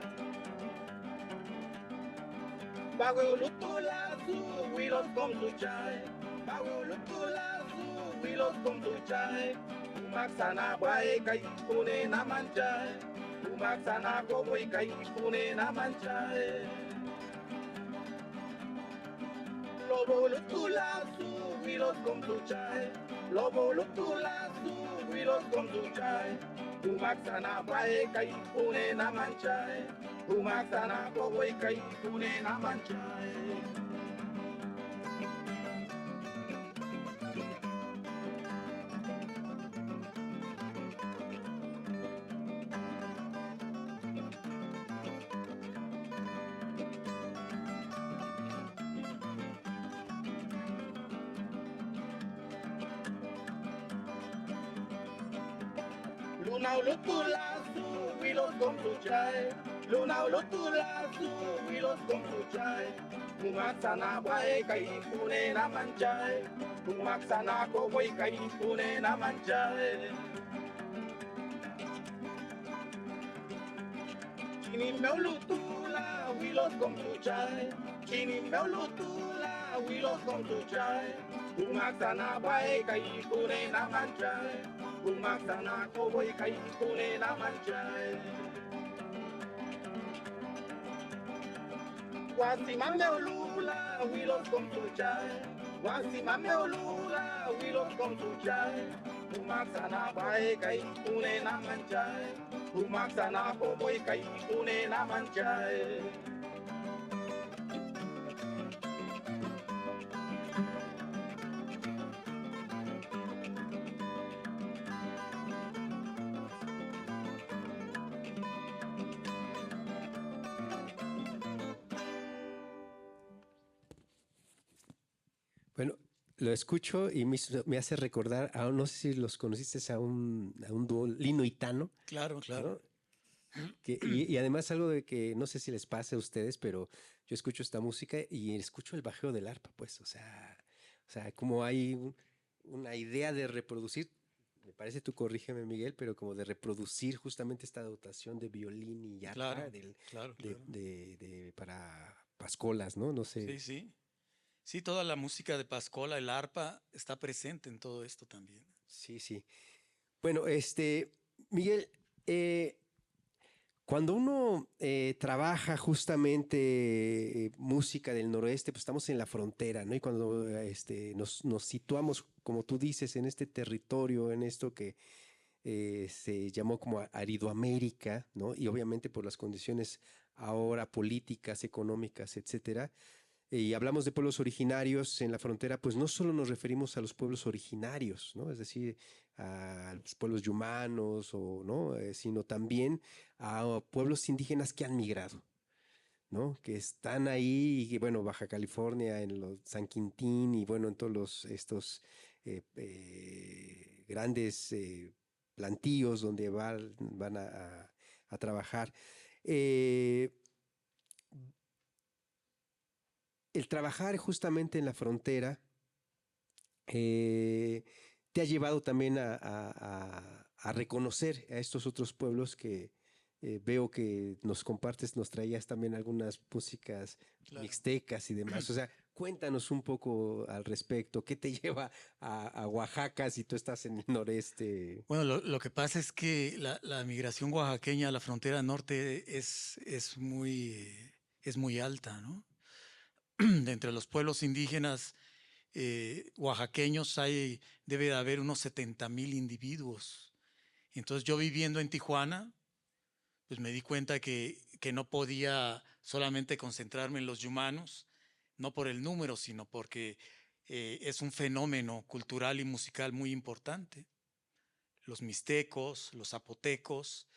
Bahuelutula su, huilos con tu chay. Bahuelutula su, huilos con tu chay. Umaxana bae kai pune na manchay. Umaxana koboy kai pune na manchae. Lobo lutula su wilos kom tuchai. Lobo lutula su wilos kom tuchai. Umaksana bae kai pune na manchai. Umaksana koboi kai pune na manchai. Luna lutula su wilos kom tuchai. Luna lutula su wilos kom tuchai. Umaksana bae kai pune na manchai. Umaksana koboi kai pune na manchai. Chini meu lutula wilos kom tuchai. Chini meu lutula wilos kom tuchai. Umaksana bae kai pune na manchai. Umaksana koboi kai pune na manchai. Wasima meu lula wilos kom tuchai. Wasima meu lula wilos kom tuchai. Umaksana bae kai pune na manchai. Umaksana koboi kai pune na manchai. Bueno, lo escucho y me hace recordar, no sé si los conociste, a un dúo, Lino y Tano, Claro, claro. ¿no? Y además algo de que no sé si les pase a ustedes, pero yo escucho esta música y escucho el bajeo del arpa, pues, o sea, como hay una idea de reproducir, me parece, tú corrígeme, Miguel, pero como de reproducir justamente esta dotación de violín y arpa Claro, claro, claro. para pascolas, ¿no? No sé. Sí, sí. Sí, toda la música de Pascola, el arpa, está presente en todo esto también. Sí, sí. Bueno, Miguel, cuando uno trabaja justamente música del noroeste, pues estamos en la frontera, ¿no? Y cuando nos situamos, como tú dices, en este territorio, en esto que se llamó como Aridoamérica, ¿no? Y obviamente por las condiciones ahora políticas, económicas, etcétera. Y hablamos de pueblos originarios en la frontera, pues no solo nos referimos a los pueblos originarios, ¿no? Es decir, a los pueblos yumanos, ¿no? Sino también a pueblos indígenas que han migrado, ¿no? Que están ahí, y, bueno, Baja California, en los San Quintín y bueno, en todos estos grandes plantíos donde van a trabajar. El trabajar justamente en la frontera te ha llevado también a reconocer a estos otros pueblos que veo que nos compartes, nos traías también algunas músicas mixtecas y demás. O sea, cuéntanos un poco al respecto. ¿Qué te lleva a Oaxaca si tú estás en el noreste? Bueno, lo que pasa es que la migración oaxaqueña a la frontera norte es muy alta, ¿no? De entre los pueblos indígenas oaxaqueños debe de haber unos 70,000 individuos. Entonces yo viviendo en Tijuana, pues me di cuenta que no podía solamente concentrarme en los yumanos, no por el número, sino porque es un fenómeno cultural y musical muy importante. Los mixtecos, los zapotecos,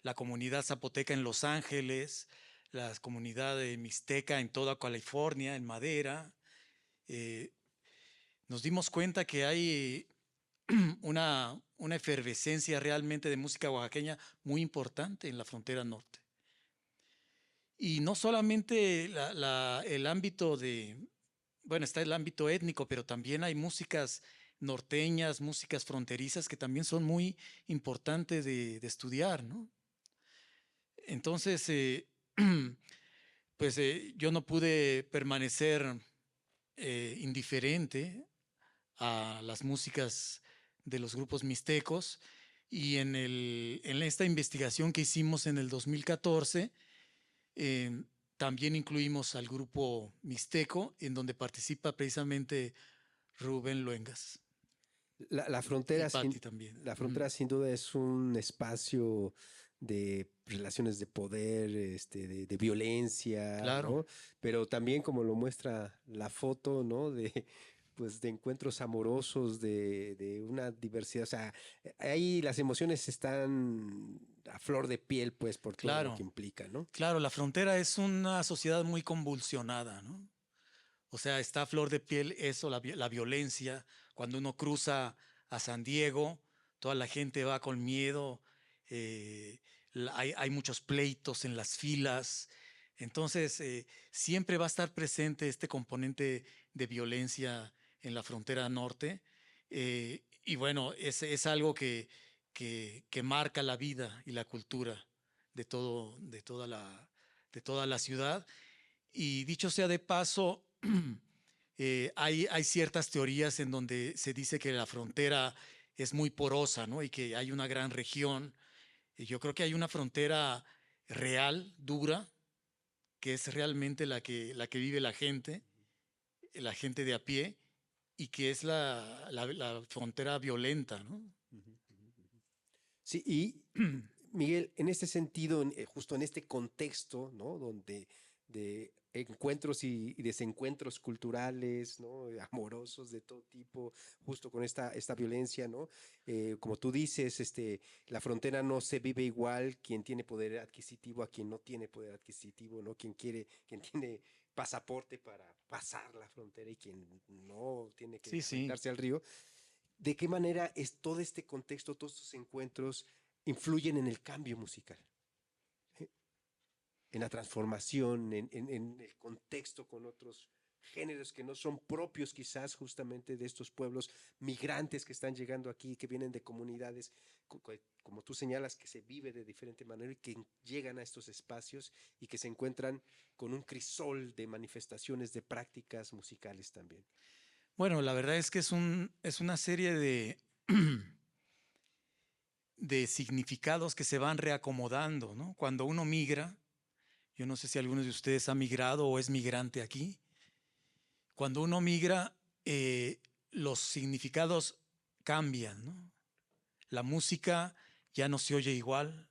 la comunidad zapoteca en Los Ángeles, la comunidad mixteca en toda California, en Madera. Nos dimos cuenta que hay una efervescencia realmente de música oaxaqueña muy importante en la frontera norte. Y no solamente el ámbito está el ámbito étnico, pero también hay músicas norteñas, músicas fronterizas que también son muy importantes de estudiar, ¿no? Entonces, pues yo no pude permanecer indiferente a las músicas de los grupos mixtecos, y en esta investigación que hicimos en el 2014 también incluimos al grupo mixteco, en donde participa precisamente Rubén Luengas. La frontera, Y Patti también. la frontera sin duda es un espacio de relaciones de poder, de violencia, Claro. ¿no? Pero también como lo muestra la foto, ¿no? Pues de encuentros amorosos, de una diversidad, o sea, ahí las emociones están a flor de piel, pues, por todo lo Claro. que implica, ¿no? Claro, la frontera es una sociedad muy convulsionada, ¿no? O sea, está a flor de piel eso, la violencia. Cuando uno cruza a San Diego, toda la gente va con miedo, hay muchos pleitos en las filas. Entonces, siempre va a estar presente este componente de violencia en la frontera norte. Y bueno, es algo que marca la vida y la cultura de toda la ciudad. Y dicho sea de paso, hay ciertas teorías en donde se dice que la frontera es muy porosa, ¿no? Y que hay una gran región. Y yo creo que hay una frontera real, dura, que es realmente la que vive la gente de a pie, y que es la frontera violenta, ¿no? Sí, y Miguel, en este sentido, justo en este contexto, ¿no? Donde de encuentros y desencuentros culturales, ¿no? Amorosos de todo tipo, justo con esta violencia, ¿no? Como tú dices, la frontera no se vive igual quien tiene poder adquisitivo a quien no tiene poder adquisitivo, ¿no? Quien tiene pasaporte para pasar la frontera y quien no tiene que Sí. aventarse al río. ¿De qué manera es todo este contexto, todos estos encuentros influyen en el cambio musical? En la transformación, en el contexto con otros géneros que no son propios quizás justamente de estos pueblos migrantes que están llegando aquí, que vienen de comunidades, como tú señalas, que se vive de diferente manera y que llegan a estos espacios y que se encuentran con un crisol de manifestaciones, de prácticas musicales también. Bueno, la verdad es que es una serie de significados que se van reacomodando, ¿no? Cuando uno migra, yo no sé si alguno de ustedes ha migrado o es migrante aquí. Cuando uno migra, los significados cambian, ¿no? La música ya no se oye igual,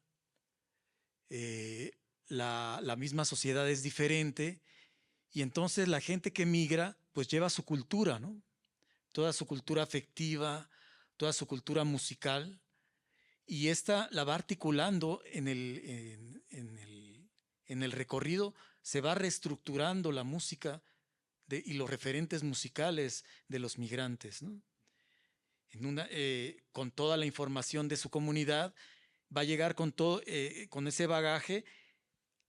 la misma sociedad es diferente, y entonces la gente que migra pues lleva su cultura, ¿no? Toda su cultura afectiva, toda su cultura musical, y esta la va articulando en el recorrido, se va reestructurando la música y los referentes musicales de los migrantes, ¿no? Con toda la información de su comunidad, va a llegar con ese bagaje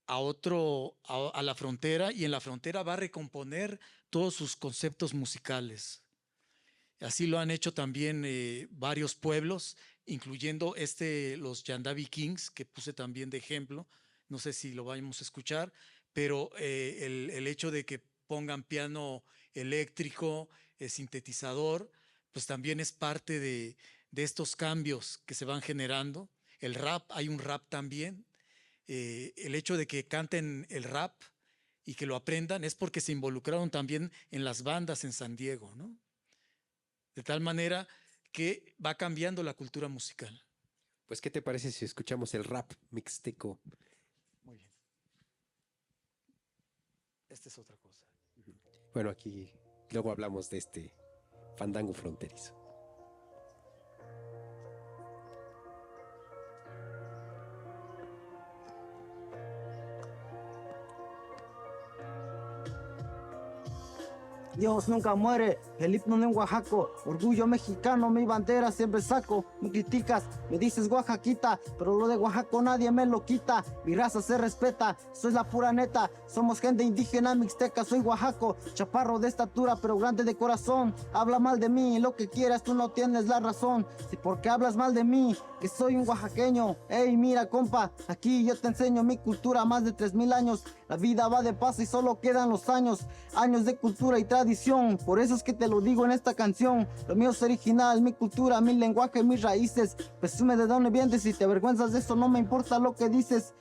a la frontera, y en la frontera va a recomponer todos sus conceptos musicales. Así lo han hecho también varios pueblos, incluyendo los Yandavi Kings, que puse también de ejemplo. No sé si lo vamos a escuchar, pero el hecho de que pongan piano eléctrico, sintetizador, pues también es parte de estos cambios que se van generando. El rap, hay un rap también. El hecho de que canten el rap y que lo aprendan es porque se involucraron también en las bandas en San Diego, ¿no? De tal manera que va cambiando la cultura musical. Pues, ¿qué te parece si escuchamos el rap mixteco? Muy bien. Esta es otra cosa. Bueno, aquí luego hablamos de este fandango fronterizo. Dios nunca muere, el himno en Oaxaco, orgullo mexicano, mi bandera siempre saco. Me criticas, me dices oaxaquita, pero lo de Oaxaco nadie me lo quita. Mi raza se respeta, soy la pura neta. Somos gente indígena mixteca, soy Oaxaco, chaparro de estatura pero grande de corazón. Habla mal de mí, lo que quieras, tú no tienes la razón. Si porque hablas mal de mí, que soy un oaxaqueño. Ey, mira compa, aquí yo te enseño mi cultura, más de 3000 años. La vida va de paso y solo quedan los años de cultura y tradición. Por eso es que te lo digo en esta canción. Lo mío es original, mi cultura, mi lenguaje, mis raíces. Presume de dónde vienes, si te avergüenzas de eso no me importa lo que dices.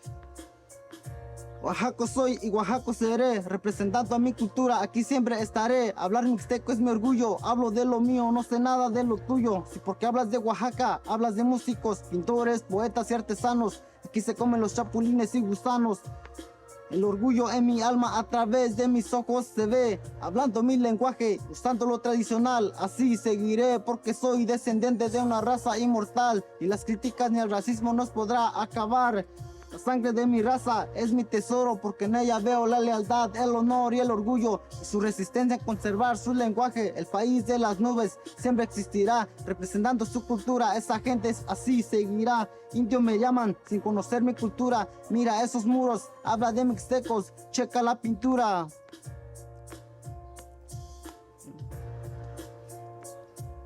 Oaxaco soy y Oaxaco seré, representando a mi cultura, aquí siempre estaré. Hablar mixteco es mi orgullo, hablo de lo mío, no sé nada de lo tuyo. Si porque hablas de Oaxaca, hablas de músicos, pintores, poetas y artesanos. Aquí se comen los chapulines y gusanos. El orgullo en mi alma a través de mis ojos se ve, hablando mi lenguaje, usando lo tradicional, así seguiré porque soy descendiente de una raza inmortal y las críticas ni el racismo nos podrá acabar. La sangre de mi raza es mi tesoro porque en ella veo la lealtad, el honor y el orgullo y su resistencia en conservar su lenguaje. El país de las nubes siempre existirá, representando su cultura, esa gente así seguirá. Indio me llaman sin conocer mi cultura, mira esos muros, habla de mixtecos, checa la pintura.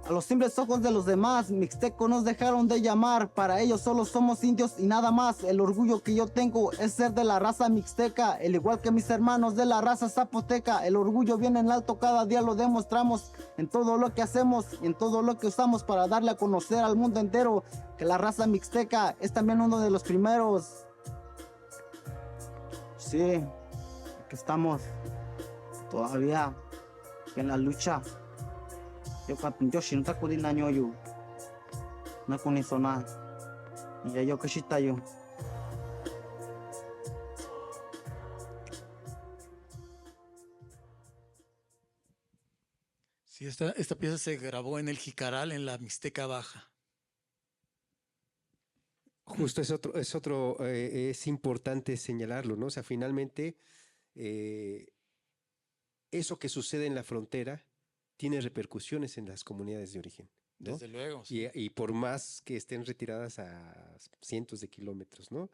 A los simples ojos de los demás, mixtecos nos dejaron de llamar. Para ellos solo somos indios y nada más. El orgullo que yo tengo es ser de la raza mixteca, al igual que mis hermanos de la raza zapoteca. El orgullo viene en alto, cada día lo demostramos en todo lo que hacemos y en todo lo que usamos para darle a conocer al mundo entero que la raza mixteca es también uno de los primeros. Sí, aquí estamos todavía en la lucha. Yo si no te acudí en año yo no con eso nada y ya yo que está yo. Sí, esta pieza se grabó en el Jicaral, en la Mixteca Baja. Justo es importante señalarlo, ¿no? O sea, finalmente, eso que sucede en la frontera tiene repercusiones en las comunidades de origen, ¿no? Desde luego. Sí. Y por más que estén retiradas a cientos de kilómetros, ¿no?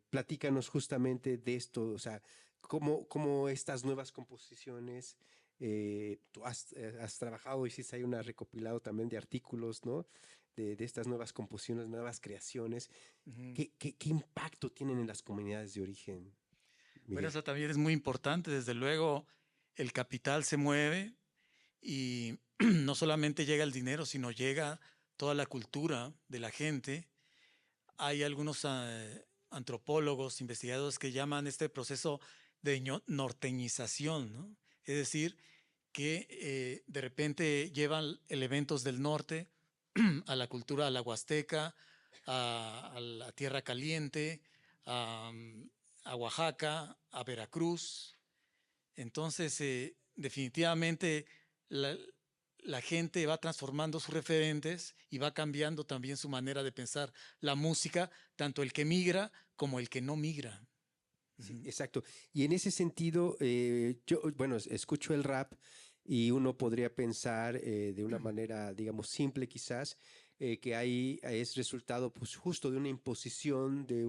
Platícanos justamente de esto, o sea, cómo estas nuevas composiciones, tú has trabajado, hiciste ahí un recopilado también de artículos, ¿no? De estas nuevas composiciones, nuevas creaciones. Uh-huh. ¿Qué impacto tienen en las comunidades de origen, Miguel? Bueno, eso también es muy importante. Desde luego, el capital se mueve y no solamente llega el dinero, sino llega toda la cultura de la gente. Hay algunos antropólogos, investigadores que llaman este proceso de norteñización, ¿no? Es decir, que de repente llevan elementos del norte a la cultura, a la huasteca, a la Tierra Caliente, a Oaxaca, a Veracruz. Entonces, definitivamente la gente va transformando sus referentes y va cambiando también su manera de pensar la música, tanto el que migra como el que no migra. Sí, exacto. Y en ese sentido, yo, bueno, escucho el rap y uno podría pensar de una manera, digamos, simple quizás, que ahí es resultado pues justo de una imposición, de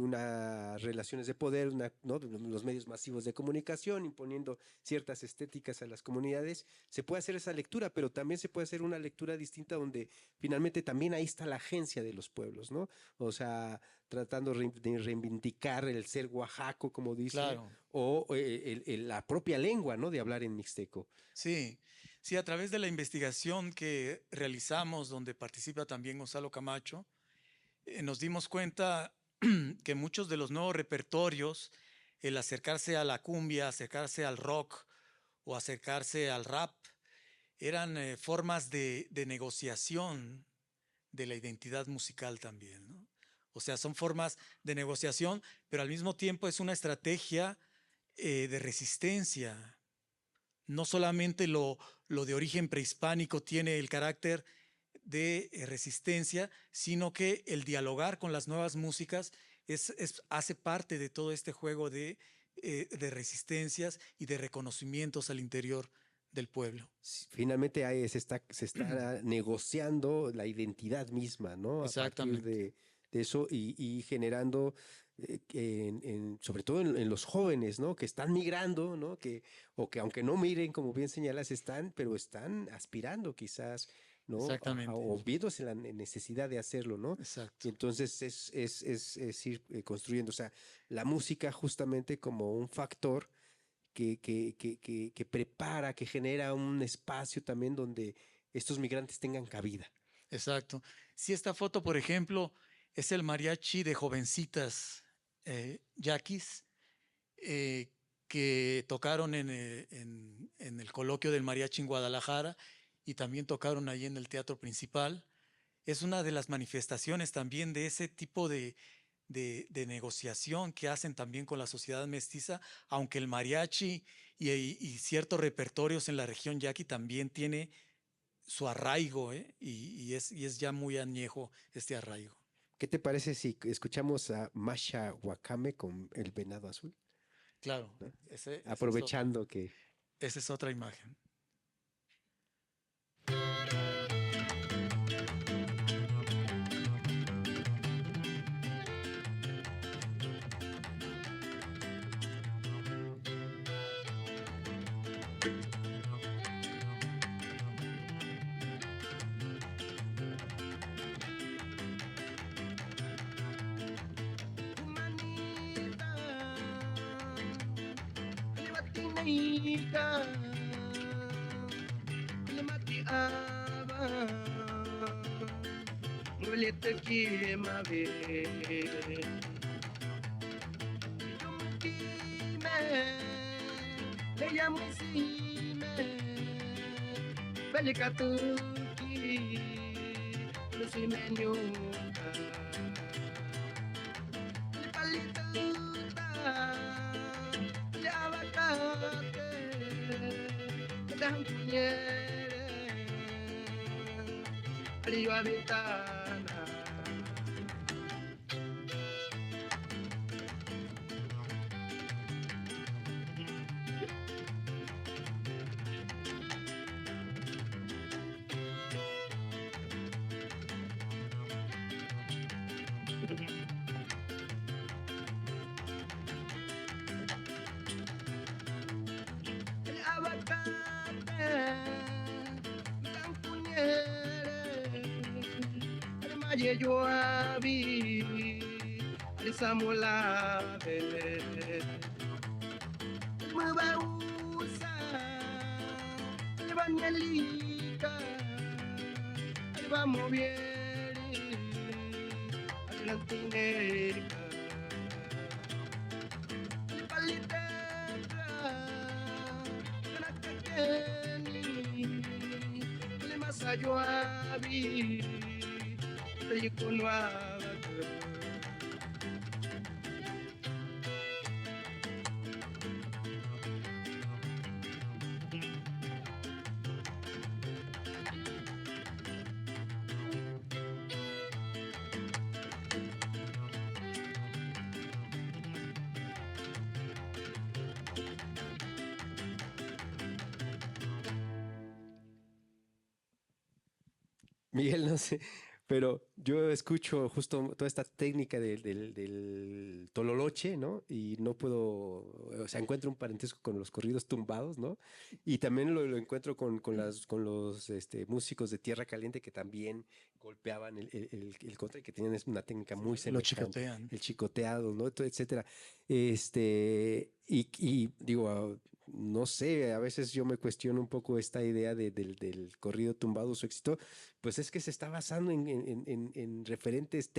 unas relaciones de poder, ¿no? De los medios masivos de comunicación, imponiendo ciertas estéticas a las comunidades. Se puede hacer esa lectura, pero también se puede hacer una lectura distinta donde finalmente también ahí está la agencia de los pueblos, ¿no? O sea, tratando de reivindicar el ser oaxaco, como dice, claro. O la propia lengua, ¿no? De hablar en mixteco. Sí, sí, a través de la investigación que realizamos, donde participa también Gonzalo Camacho, nos dimos cuenta que muchos de los nuevos repertorios, el acercarse a la cumbia, acercarse al rock o acercarse al rap, eran formas de negociación de la identidad musical también, ¿no? O sea, son formas de negociación, pero al mismo tiempo es una estrategia de resistencia. No solamente lo de origen prehispánico tiene el carácter de resistencia, sino que el dialogar con las nuevas músicas hace parte de todo este juego de resistencias y de reconocimientos al interior del pueblo. Finalmente ahí se está negociando la identidad misma, ¿no? Exactamente. A partir de eso y generando, sobre todo en los jóvenes, ¿no? Que están migrando, ¿no? O que aunque no miren, como bien señalas, pero están aspirando quizás, ¿no? Exactamente. O viéndose la necesidad de hacerlo, ¿no? Exacto. Y entonces es ir construyendo, o sea, la música justamente como un factor que prepara, que genera un espacio también donde estos migrantes tengan cabida. Exacto. Si esta foto, por ejemplo, es el mariachi de jovencitas yaquis que tocaron en el coloquio del mariachi en Guadalajara y también tocaron ahí en el Teatro Principal. Es una de las manifestaciones también de ese tipo de negociación que hacen también con la sociedad mestiza, aunque el mariachi y ciertos repertorios en la región yaqui también tiene su arraigo, y es ya muy añejo este arraigo. ¿Qué te parece si escuchamos a Masha Wakame con El Venado Azul? Claro, ¿No? ese Aprovechando que... esa es otra imagen. Miguel, no sé, pero yo escucho justo toda esta técnica del tololoche, ¿no? Y no puedo, o sea, encuentro un parentesco con los corridos tumbados, ¿no? Y también lo encuentro con los músicos de Tierra Caliente que también golpeaban el contra y que tenían una técnica muy Lo semejante. chicotean. El chicoteado, ¿no? Etcétera. Y digo, no sé, a veces yo me cuestiono un poco esta idea del corrido tumbado, su éxito, pues es que se está basando en referentes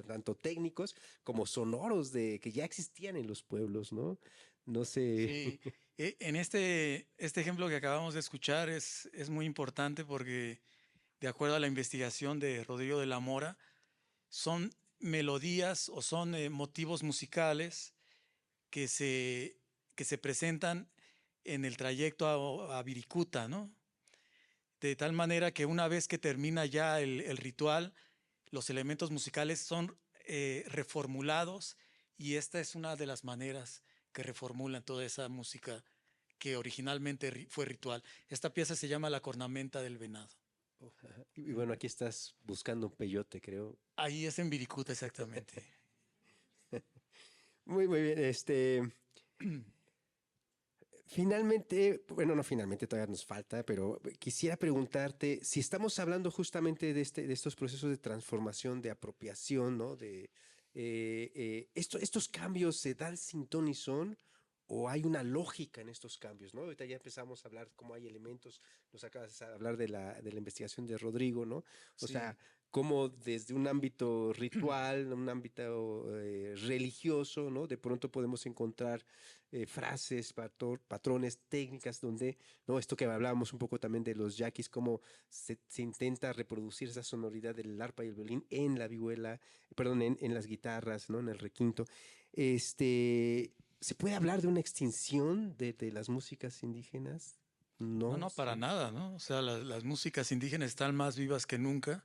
tanto técnicos como sonoros que ya existían en los pueblos, ¿no? No sé. Sí, en este ejemplo que acabamos de escuchar es muy importante porque, de acuerdo a la investigación de Rodrigo de la Mora, son melodías o son motivos musicales que se presentan en el trayecto a Viricuta, ¿no? De tal manera que una vez que termina ya el ritual, los elementos musicales son reformulados, y esta es una de las maneras que reformulan toda esa música que originalmente fue ritual. Esta pieza se llama La Cornamenta del Venado. Y bueno, aquí estás buscando un peyote, creo. Ahí es en Viricuta, exactamente. Muy bien. Finalmente, bueno, no finalmente, todavía nos falta, pero quisiera preguntarte si estamos hablando justamente de estos procesos de transformación, de apropiación, ¿no? Estos cambios se dan sin ton ni son, o hay una lógica en estos cambios, ¿no? Ahorita ya empezamos a hablar cómo hay elementos, nos acabas de hablar de la investigación de Rodrigo, ¿no? O Sí. sea, cómo desde un ámbito ritual, un ámbito religioso, ¿no? De pronto podemos encontrar frases, patrones, técnicas donde, ¿no? Esto que hablábamos un poco también de los yaquis, cómo se intenta reproducir esa sonoridad del arpa y el violín en la vihuela, perdón, en las guitarras, ¿no? En el requinto. ¿Se puede hablar de una extinción de las músicas indígenas? No, No, no, para sí. nada, ¿no? O sea, las músicas indígenas están más vivas que nunca.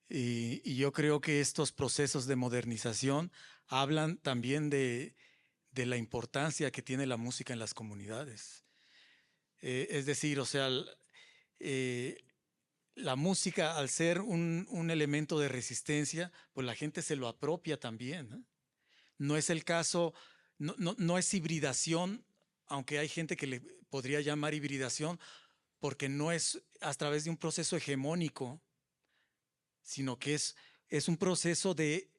Y yo creo que estos procesos de modernización hablan también de la importancia que tiene la música en las comunidades. Es decir, o sea, eh, la música, al ser un elemento de resistencia, pues la gente se lo apropia también, ¿no? No es el caso, no es hibridación, aunque hay gente que le podría llamar hibridación, porque no es a través de un proceso hegemónico, sino que es un proceso de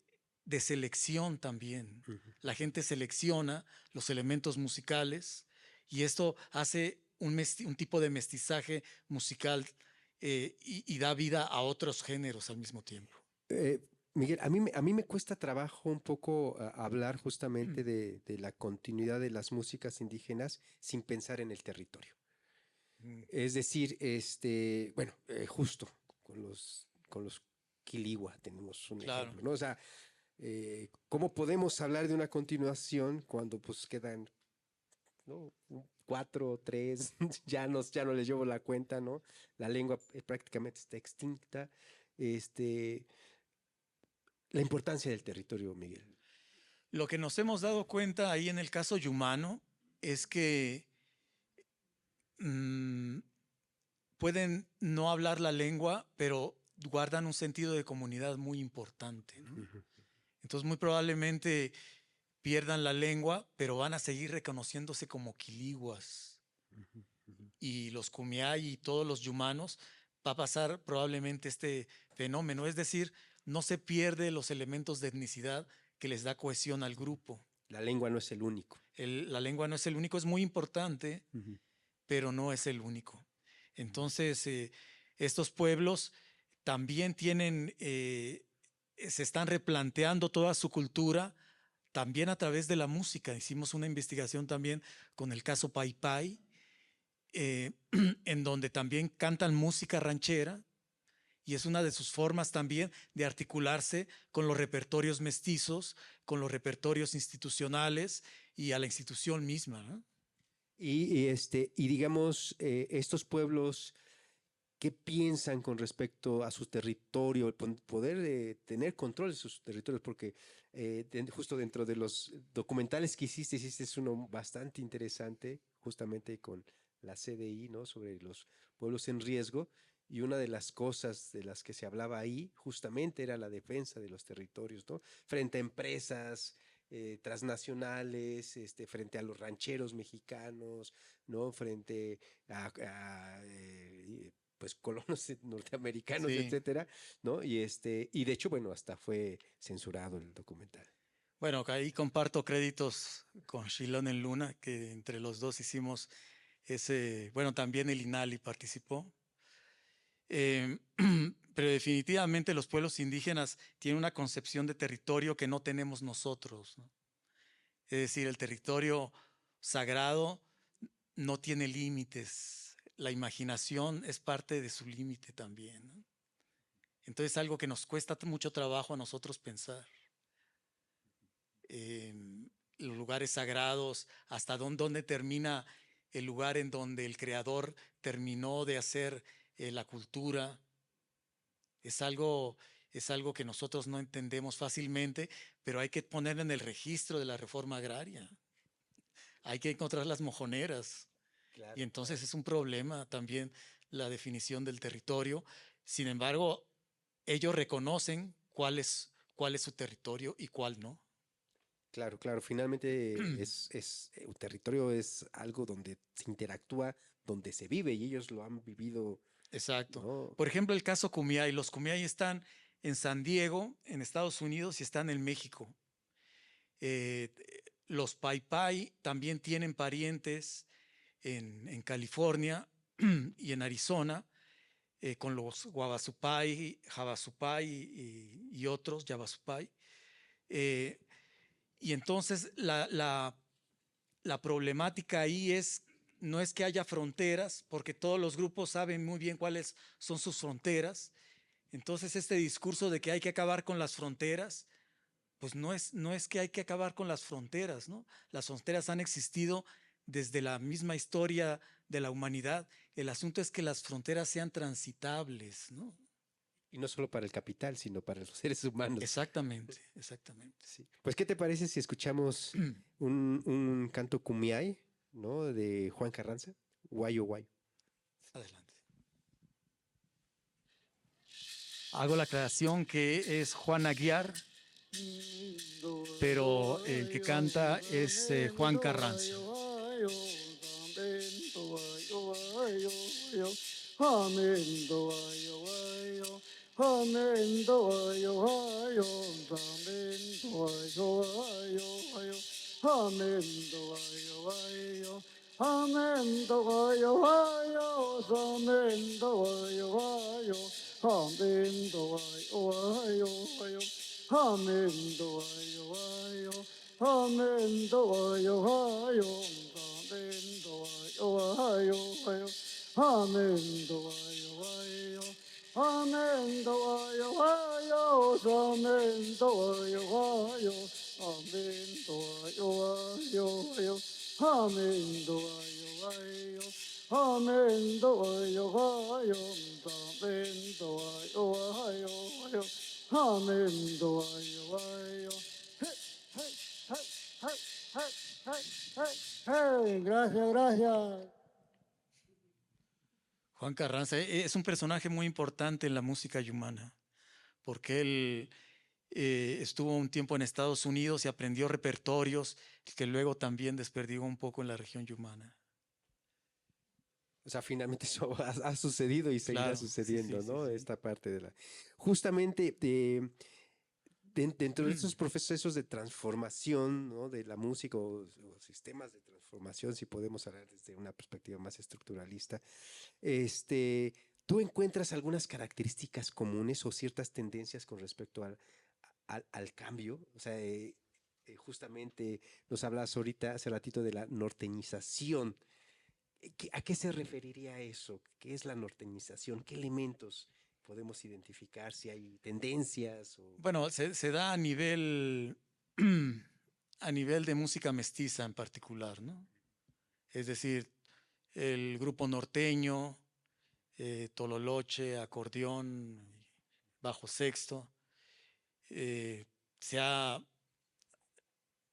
selección también. Ujú. La gente selecciona los elementos musicales y esto hace un tipo de mestizaje musical y da vida a otros géneros al mismo tiempo. Eh, Miguel, a mí me cuesta trabajo un poco hablar justamente de la continuidad de las músicas indígenas sin pensar en el territorio. Mm, Es decir, bueno, justo con los Quiligua tenemos un claro, ejemplo, ¿no? O sea, ¿cómo podemos hablar de una continuación cuando pues quedan, ¿no? Cuatro o tres, ya no les llevo la cuenta, ¿no? La lengua prácticamente está extinta. Este, la importancia del territorio, Miguel. lo que nos hemos dado cuenta ahí en el caso Yumano es que mm, pueden no hablar la lengua, pero guardan un sentido de comunidad muy importante, ¿no? Ujú. Entonces muy probablemente pierdan la lengua, pero van a seguir reconociéndose como quiliguas. Ujú, ujú. Y los kumiai y todos los yumanos va a pasar probablemente este fenómeno. Es decir, no se pierde los elementos de etnicidad que les da cohesión al grupo. La lengua no es el único. La lengua no es el único, es muy importante, Ujú, pero no es el único. Entonces, estos pueblos también tienen, se están replanteando toda su cultura, también a través de la música. Hicimos una investigación también con el caso Pai Pai, eh, en donde también cantan música ranchera y es una de sus formas también de articularse con los repertorios mestizos, con los repertorios institucionales y a la institución misma, ¿no? y digamos, estos pueblos, ¿qué piensan con respecto a su territorio, el poder tener control de sus territorios? Porque justo dentro de los documentales que hiciste uno bastante interesante, justamente con la CDI, ¿no? Sobre los pueblos en riesgo. Y una de las cosas de las que se hablaba ahí justamente era la defensa de los territorios, ¿no? Frente a empresas transnacionales, frente a los rancheros mexicanos, ¿no? Frente a pues colonos norteamericanos, Sí. etcétera, ¿no? Y de hecho, bueno, hasta fue censurado el documental. Bueno, ahí comparto créditos con Shilón en Luna, que entre los dos hicimos ese, bueno, también el INALI participó. Eh, pero definitivamente los pueblos indígenas tienen una concepción de territorio que no tenemos nosotros, ¿no? Es decir, el territorio sagrado no tiene límites. La imaginación es parte de su límite también, ¿no? Entonces es algo que nos cuesta mucho trabajo a nosotros pensar. Eh, los lugares sagrados, hasta dónde termina el lugar en donde el creador terminó de hacer la cultura. Es algo, es algo que nosotros no entendemos fácilmente, pero hay que poner en el registro de la reforma agraria. Hay que encontrar las mojoneras. Y Claro, entonces es un problema también la definición del territorio. Sin embargo, ellos reconocen cuál es su territorio y cuál no. claro, claro. Finalmente un territorio es algo donde se interactúa, donde se vive y ellos lo han vivido, Exacto. ¿no? Por ejemplo, el caso Kumiai. Los Kumiai están en San Diego, en Estados Unidos, y están en México. Eh, los Pai Pai también tienen parientes en California y en Arizona, con los Guavasupai, Javasupai y otros, Yavasupai. Y entonces la problemática ahí no es que haya fronteras, porque todos los grupos saben muy bien cuáles son sus fronteras. Entonces este discurso de que hay que acabar con las fronteras, pues no es que hay que acabar con las fronteras, ¿no? Las fronteras han existido desde la misma historia de la humanidad. El asunto es que las fronteras sean transitables, ¿no? Y no solo para el capital, sino para los seres humanos. Exactamente, exactamente. Sí. Pues, ¿qué te parece si escuchamos un canto cumiay, ¿no? De Juan Carranza, Guayo Guayo. Adelante. Hago la aclaración que es Juan Aguiar, pero el que canta es Juan Carranza. Gracias, gracias. Juan Carranza es un personaje muy importante en la música yumana, porque él estuvo un tiempo en Estados Unidos y aprendió repertorios que luego también desperdigó un poco en la región yumana. O sea, finalmente eso ha sucedido y seguirá Claro, sucediendo, sí, ¿no? sí. Esta parte de la... Justamente dentro de estos procesos de transformación, ¿no? De la música o sistemas de transformación, si podemos hablar desde una perspectiva más estructuralista, ¿tú encuentras algunas características comunes o ciertas tendencias con respecto al cambio? O sea, justamente nos hablas ahorita, hace ratito, de la norteñización. ¿A qué se referiría eso? ¿Qué es la norteñización? ¿Qué elementos podemos identificar? Si hay tendencias o... Bueno, se da a nivel, a nivel de música mestiza en particular, ¿no? Es decir, el grupo norteño, tololoche, acordeón, bajo sexto, eh, se ha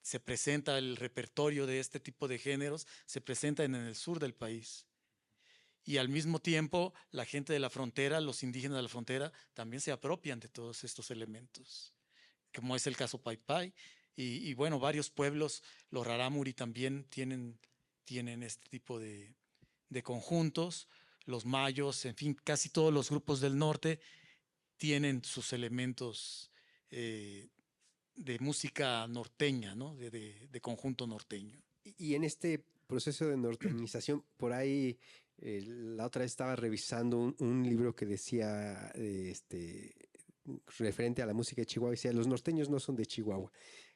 se presenta el repertorio de este tipo de géneros, se presenta en el sur del país. Y al mismo tiempo, la gente de la frontera, los indígenas de la frontera, también se apropian de todos estos elementos, como es el caso Pai Pai. Y bueno, varios pueblos, los Rarámuri también tienen este tipo de conjuntos, los mayos, en fin, casi todos los grupos del norte tienen sus elementos de música norteña, ¿no? De conjunto norteño. Y en este proceso de norteñización, por ahí la otra vez estaba revisando un libro que decía, referente a la música de Chihuahua, decía, los norteños no son de Chihuahua,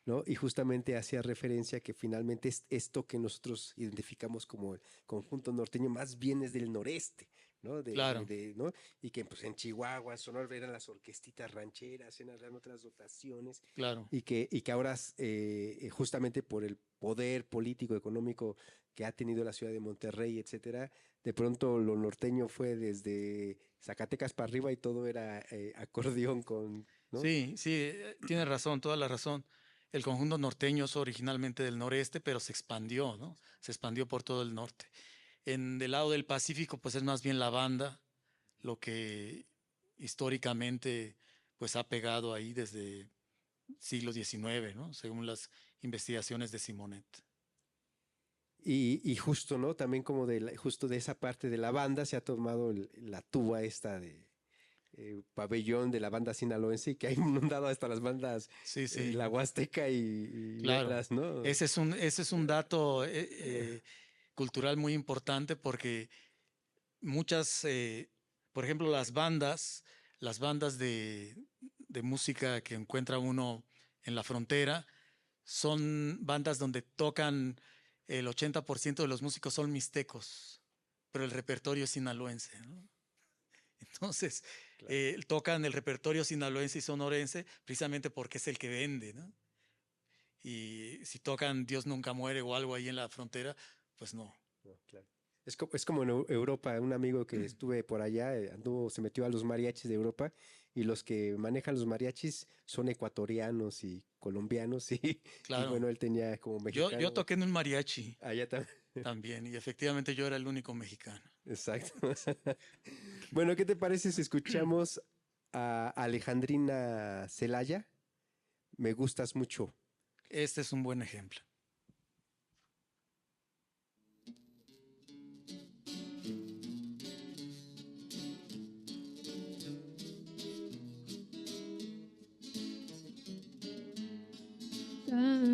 ¿no? Y justamente hacía referencia que finalmente esto que nosotros identificamos como el conjunto norteño más bien es del noreste, ¿no? Claro. ¿No? Y que pues en Chihuahua, Sonora eran las orquestitas rancheras, eran otras dotaciones. Claro. Y que ahora, justamente por el poder político, económico que ha tenido la ciudad de Monterrey, etcétera, de pronto lo norteño fue desde Zacatecas para arriba y todo era acordeón con... ¿no? Sí, tiene razón, toda la razón. El conjunto norteño es originalmente del noreste, pero se expandió, ¿no? Se expandió por todo el norte. Del lado del Pacífico, pues es más bien la banda, lo que históricamente pues ha pegado ahí desde siglo XIX, ¿no? Según las investigaciones de Simonet. Y justo, ¿no? También como justo de esa parte de la banda se ha tomado la tuba esta pabellón de la banda sinaloense, que ha inundado hasta las bandas Sí, sí. La Huasteca y Claro. otras, ¿no? Ese es un dato cultural muy importante porque muchas, por ejemplo, las bandas de música que encuentra uno en la frontera, son bandas donde tocan el 80% de los músicos son mixtecos, pero el repertorio es sinaloense, ¿no? Entonces, tocan el repertorio sinaloense y sonorense precisamente porque es el que vende, ¿no? Y si tocan Dios nunca muere o algo ahí en la frontera, pues no. No, claro. Es como en Europa, un amigo que estuve por allá, se metió a los mariachis de Europa y los que manejan los mariachis son ecuatorianos y colombianos y Claro. bueno, él tenía como mexicano. Yo toqué en un mariachi Allá también. también y efectivamente yo era el único mexicano. Exacto. Bueno, ¿qué te parece si escuchamos a Alejandrina Celaya? Me gustas mucho. Este es un buen ejemplo.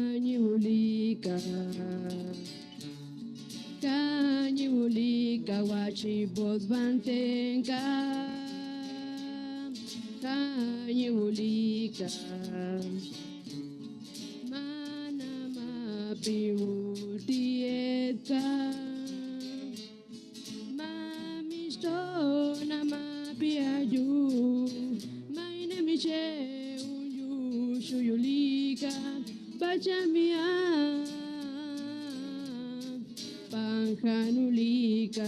Kanyulika Kanyulika wachibos bantenka Kanyulika Mana mapiutieta Mamistona mapiaju Maine miche unyu shuyulika Bachamia Panjanulika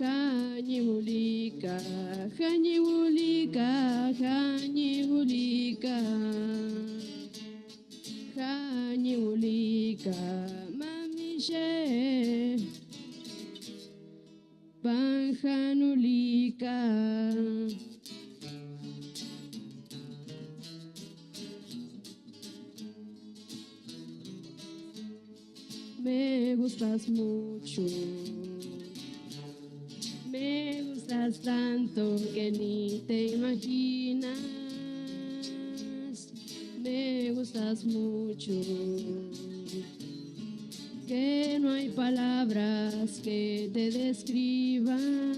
Kanyulika Kanyulika Kanyulika Kanyulika Mamishe Panjanulika Me gustas mucho, me gustas tanto que ni te imaginas. Me gustas mucho, que no hay palabras que te describan.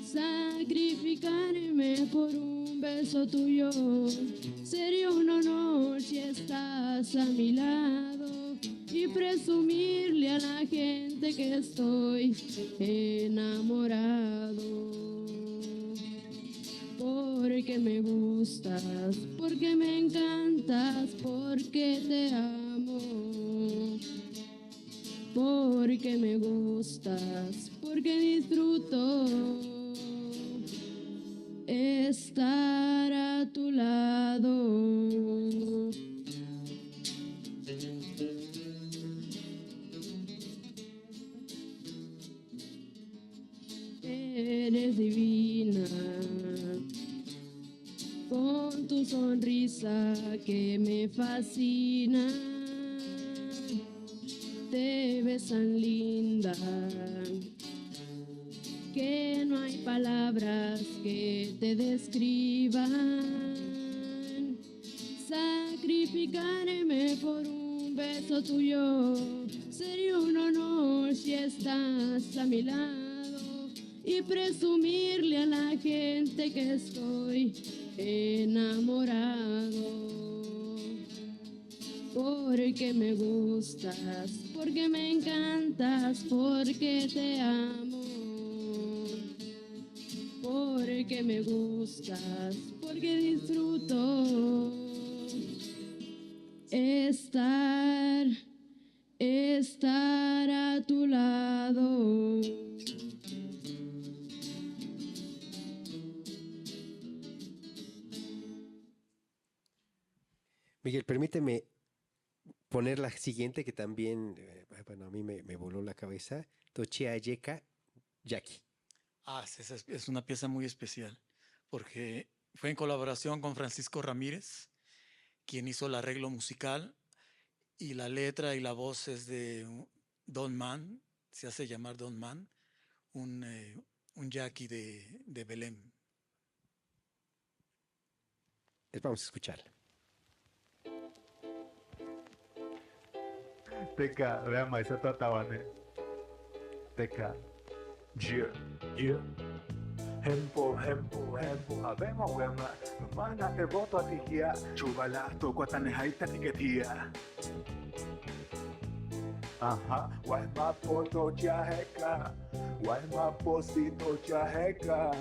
Sacrificarme por un beso tuyo sería un honor si estás a mi lado y presumirle a la gente que estoy enamorado. Porque me gustas, porque me encantas, porque te amo. Porque me gustas, porque disfruto estar a tu lado. Eres divina, con tu sonrisa que me fascina. Te ves tan linda que no hay palabras que te describan. Sacrificarme por un beso tuyo sería un honor si estás a mi lado y presumirle a la gente que estoy enamorado. Porque me gustas, porque me encantas, porque te amo. Porque me gustas, porque disfruto estar a tu lado. Miguel, permíteme poner la siguiente que también, bueno, a mí me voló la cabeza. Tochea Yeka Yaki. Ah, esa es una pieza muy especial porque fue en colaboración con Francisco Ramírez, quien hizo el arreglo musical y la letra y la voz es de Don Man, se hace llamar Don Man, un un yaqui de Belém. Vamos a escucharla. Teka, vean maestra tatabane. Teka, yeah, yeah. Hempo, hempo, hempo, habema wema. Mana te voto a tikia. Chubala, toko atanejaita tiketia. Aha, waima poto chaheka. Waima posito chaheka.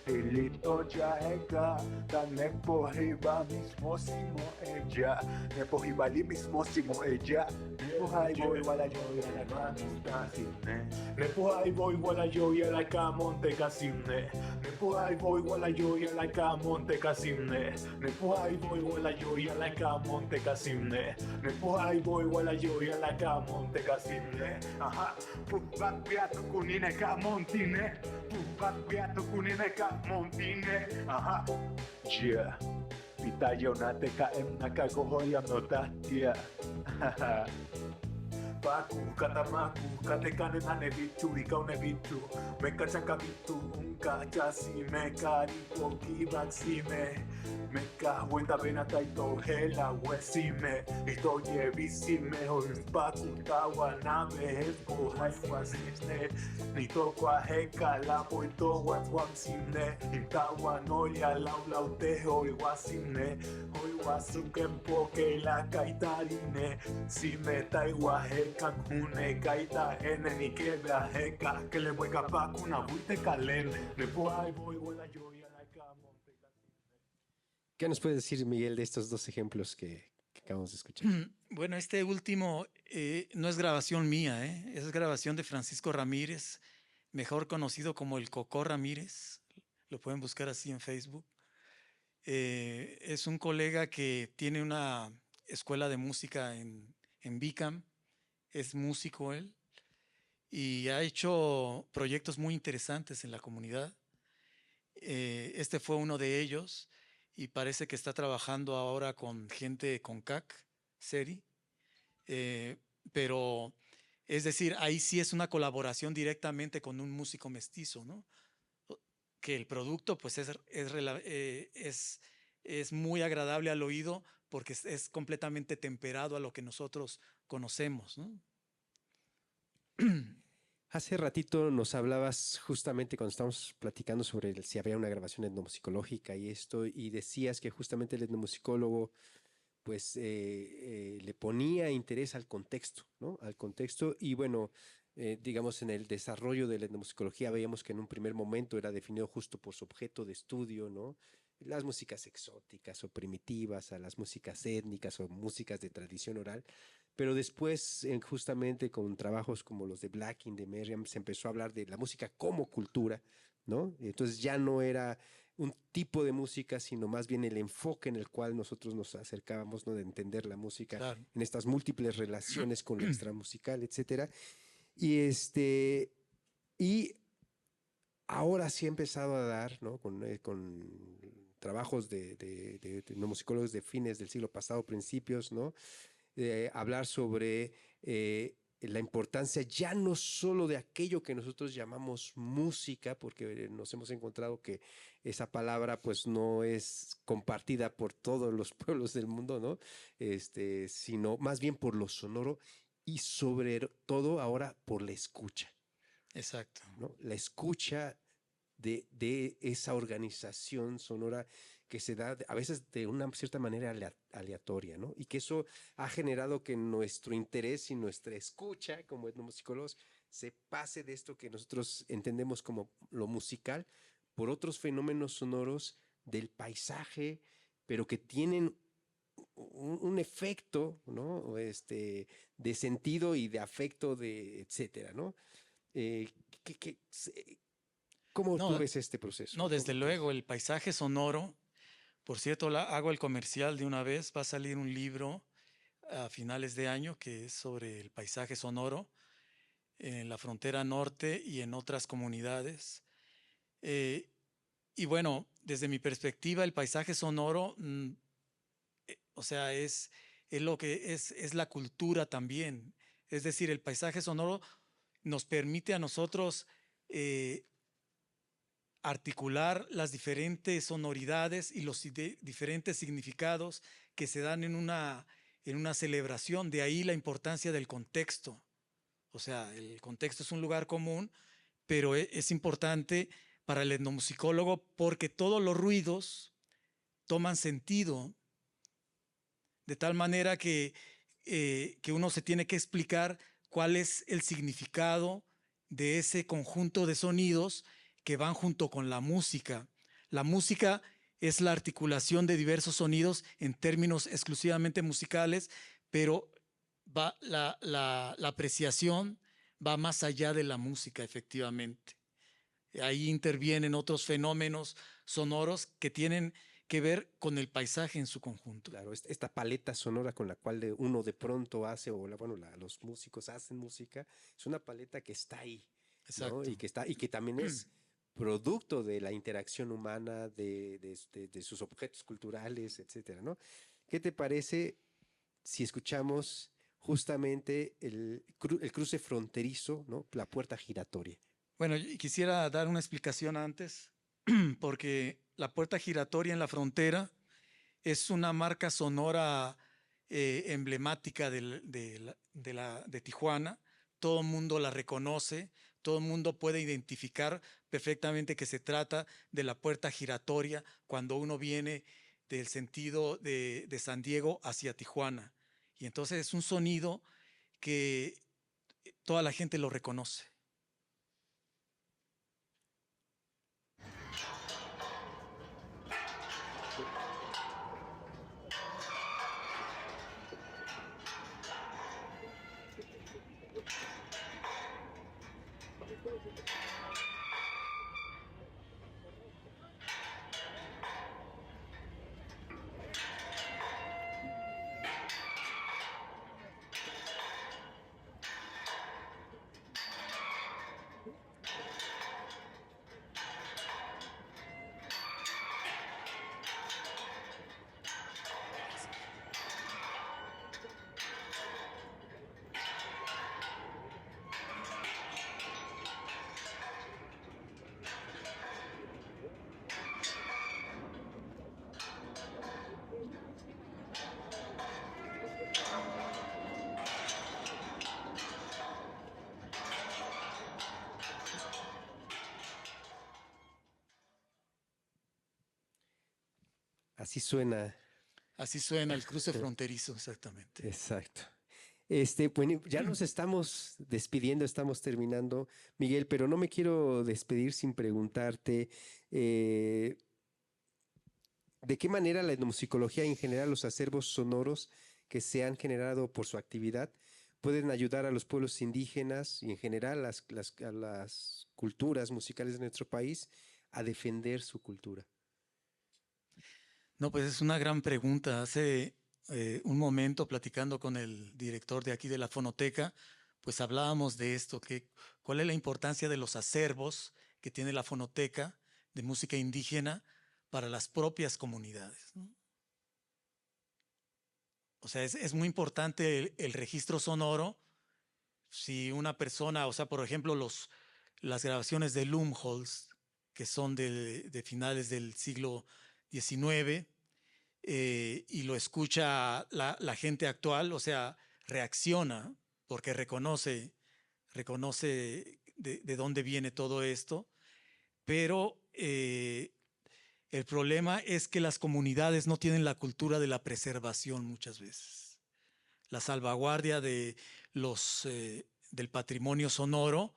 Hilito chaheka. Tanepo hiba mismosimo ella. Nepo hibali mismosimo ella. Nepo haibo igual a yo y a la camonte casine. Nepo haibo igual a yo y a la camonte casine. Nepo haibo igual a yo y a la camonte casine. Nepo haibo igual a yo y a la camonte casine. Nepo haibo igual a yo y a la camonte casine. Aha, pubat beatu kunine camontine. Pubat beatu kunine camontine. Aha, yeah. Pitaya unateka nakagohoya notatia. Paku katamaku katekane nane bitu ikaune bitu meka chaka bitu unka chasi meka ripo kibaksime meka huenda vena taito hela wesime ito yevisime paku tawa name espo haifasine nito kwa heka la poito watwamsine intawa noya laula uteho iwasine hoiwasukempo que la kaitarine si me taiwa heka kune kaita ene ni quebra heka que le hueca pa kuna buite calene le voy huela yo y a la cama. ¿Qué nos puede decir, Miguel, de estos dos ejemplos que acabamos de escuchar? Bueno, este último no es grabación mía, es grabación de Francisco Ramírez, mejor conocido como el Cocó Ramírez. Lo pueden buscar así en Facebook. Es un colega que tiene una escuela de música en Bicam. Es músico él y ha hecho proyectos muy interesantes en la comunidad. Este fue uno de ellos y parece que está trabajando ahora con gente con CAC, SERI. Pero, es decir, ahí sí es una colaboración directamente con un músico mestizo, ¿no? Que el producto pues es muy agradable al oído porque es completamente temperado a lo que nosotros conocemos, ¿no? Hace ratito nos hablabas justamente cuando estábamos platicando sobre si había una grabación etnomusicológica y esto, y decías que justamente el etnomusicólogo pues le ponía interés al contexto, ¿no? Al contexto y bueno, digamos en el desarrollo de la etnomusicología veíamos que en un primer momento era definido justo por su objeto de estudio, ¿no? Las músicas exóticas o primitivas, a las músicas étnicas o músicas de tradición oral, pero después justamente con trabajos como los de Blacking, de Merriam, se empezó a hablar de la música como cultura, ¿no? Y entonces ya no era un tipo de música, sino más bien el enfoque en el cual nosotros nos acercábamos, ¿no? De entender la música Claro. en estas múltiples relaciones con lo extramusical, etcétera. Y y ahora sí ha empezado a dar, ¿no? Con trabajos de etnomusicólogos de fines del siglo pasado, principios, ¿no? Hablar sobre la importancia ya no solo de aquello que nosotros llamamos música, porque nos hemos encontrado que esa palabra pues no es compartida por todos los pueblos del mundo, ¿no? Sino más bien por lo sonoro y sobre todo ahora por la escucha. Exacto. ¿No? La escucha de esa organización sonora que se da a veces de una cierta manera aleatoria, ¿no? Y que eso ha generado que nuestro interés y nuestra escucha como etnomusicólogos se pase de esto que nosotros entendemos como lo musical por otros fenómenos sonoros del paisaje, pero que tienen un efecto, ¿no? De sentido y de afecto, etcétera, ¿no? ¿Cómo tú ves este proceso? No, desde luego, el paisaje sonoro. Por cierto, hago el comercial de una vez. Va a salir un libro a finales de año que es sobre el paisaje sonoro en la frontera norte y en otras comunidades. Y bueno, desde mi perspectiva, el paisaje sonoro, o sea, es lo que es la cultura también. Es decir, el paisaje sonoro nos permite a nosotros eh, articular las diferentes sonoridades y los diferentes significados que se dan en una celebración. De ahí la importancia del contexto. O sea, el contexto es un lugar común, pero es importante para el etnomusicólogo porque todos los ruidos toman sentido, de tal manera que uno se tiene que explicar cuál es el significado de ese conjunto de sonidos que van junto con la música. La música es la articulación de diversos sonidos en términos exclusivamente musicales, pero la apreciación va más allá de la música, efectivamente. Ahí intervienen otros fenómenos sonoros que tienen que ver con el paisaje en su conjunto. Claro, esta paleta sonora con la cual uno de pronto hace, o los músicos hacen música, es una paleta que está ahí, ¿no? Exacto. Y que también es producto de la interacción humana, de sus objetos culturales, etcétera, ¿no? ¿Qué te parece si escuchamos justamente el cruce fronterizo, ¿no? La puerta giratoria? Bueno, quisiera dar una explicación antes, porque la puerta giratoria en la frontera es una marca sonora emblemática de Tijuana. Todo el mundo la reconoce, todo el mundo puede identificar perfectamente que se trata de la puerta giratoria cuando uno viene del sentido de San Diego hacia Tijuana. Y entonces es un sonido que toda la gente lo reconoce. Así suena. Así suena el cruce fronterizo, exactamente. Exacto. Bueno, ya nos estamos despidiendo, estamos terminando, Miguel, pero no me quiero despedir sin preguntarte de qué manera la etnomusicología y en general los acervos sonoros que se han generado por su actividad pueden ayudar a los pueblos indígenas y en general a las culturas musicales de nuestro país a defender su cultura. No, pues es una gran pregunta. Hace un momento, platicando con el director de aquí de la Fonoteca, pues hablábamos de esto, cuál es la importancia de los acervos que tiene la Fonoteca de música indígena para las propias comunidades, ¿no? O sea, es muy importante el registro sonoro. Si una persona, o sea, por ejemplo, las grabaciones de Lumholtz, que son de finales del siglo XIX, y lo escucha la gente actual, o sea, reacciona porque reconoce de dónde viene todo esto, pero el problema es que las comunidades no tienen la cultura de la preservación muchas veces. La salvaguardia de del patrimonio sonoro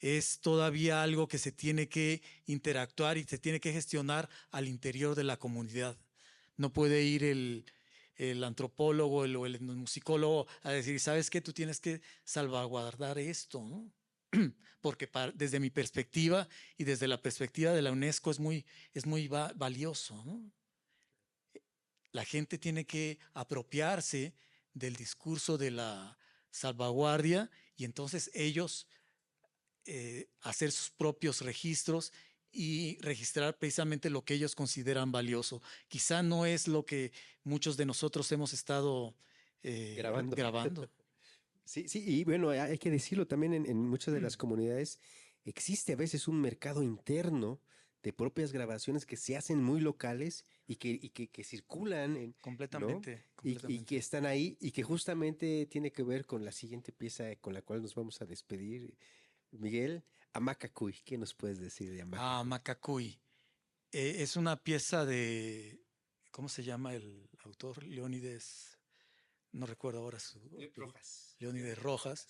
es todavía algo que se tiene que interactuar y se tiene que gestionar al interior de la comunidad. No puede ir el antropólogo o el musicólogo a decir, ¿sabes qué? Tú tienes que salvaguardar esto, ¿no? Porque desde mi perspectiva y desde la perspectiva de la UNESCO es muy valioso, ¿no? La gente tiene que apropiarse del discurso de la salvaguardia y entonces ellos hacer sus propios registros y registrar precisamente lo que ellos consideran valioso. Quizá no es lo que muchos de nosotros hemos estado grabando. Sí, sí, y bueno, hay que decirlo también en muchas de las comunidades, existe a veces un mercado interno de propias grabaciones que se hacen muy locales y que circulan, ¿no? Completamente, Y que completamente. están ahí y que justamente tiene que ver con la siguiente pieza con la cual nos vamos a despedir. Miguel, Amacacuy, ¿qué nos puedes decir de Ah, Amacacuy? Macacuy. Es una pieza de, ¿cómo se llama el autor? Leónides, no recuerdo ahora su apellido. Rojas. Leónides Rojas.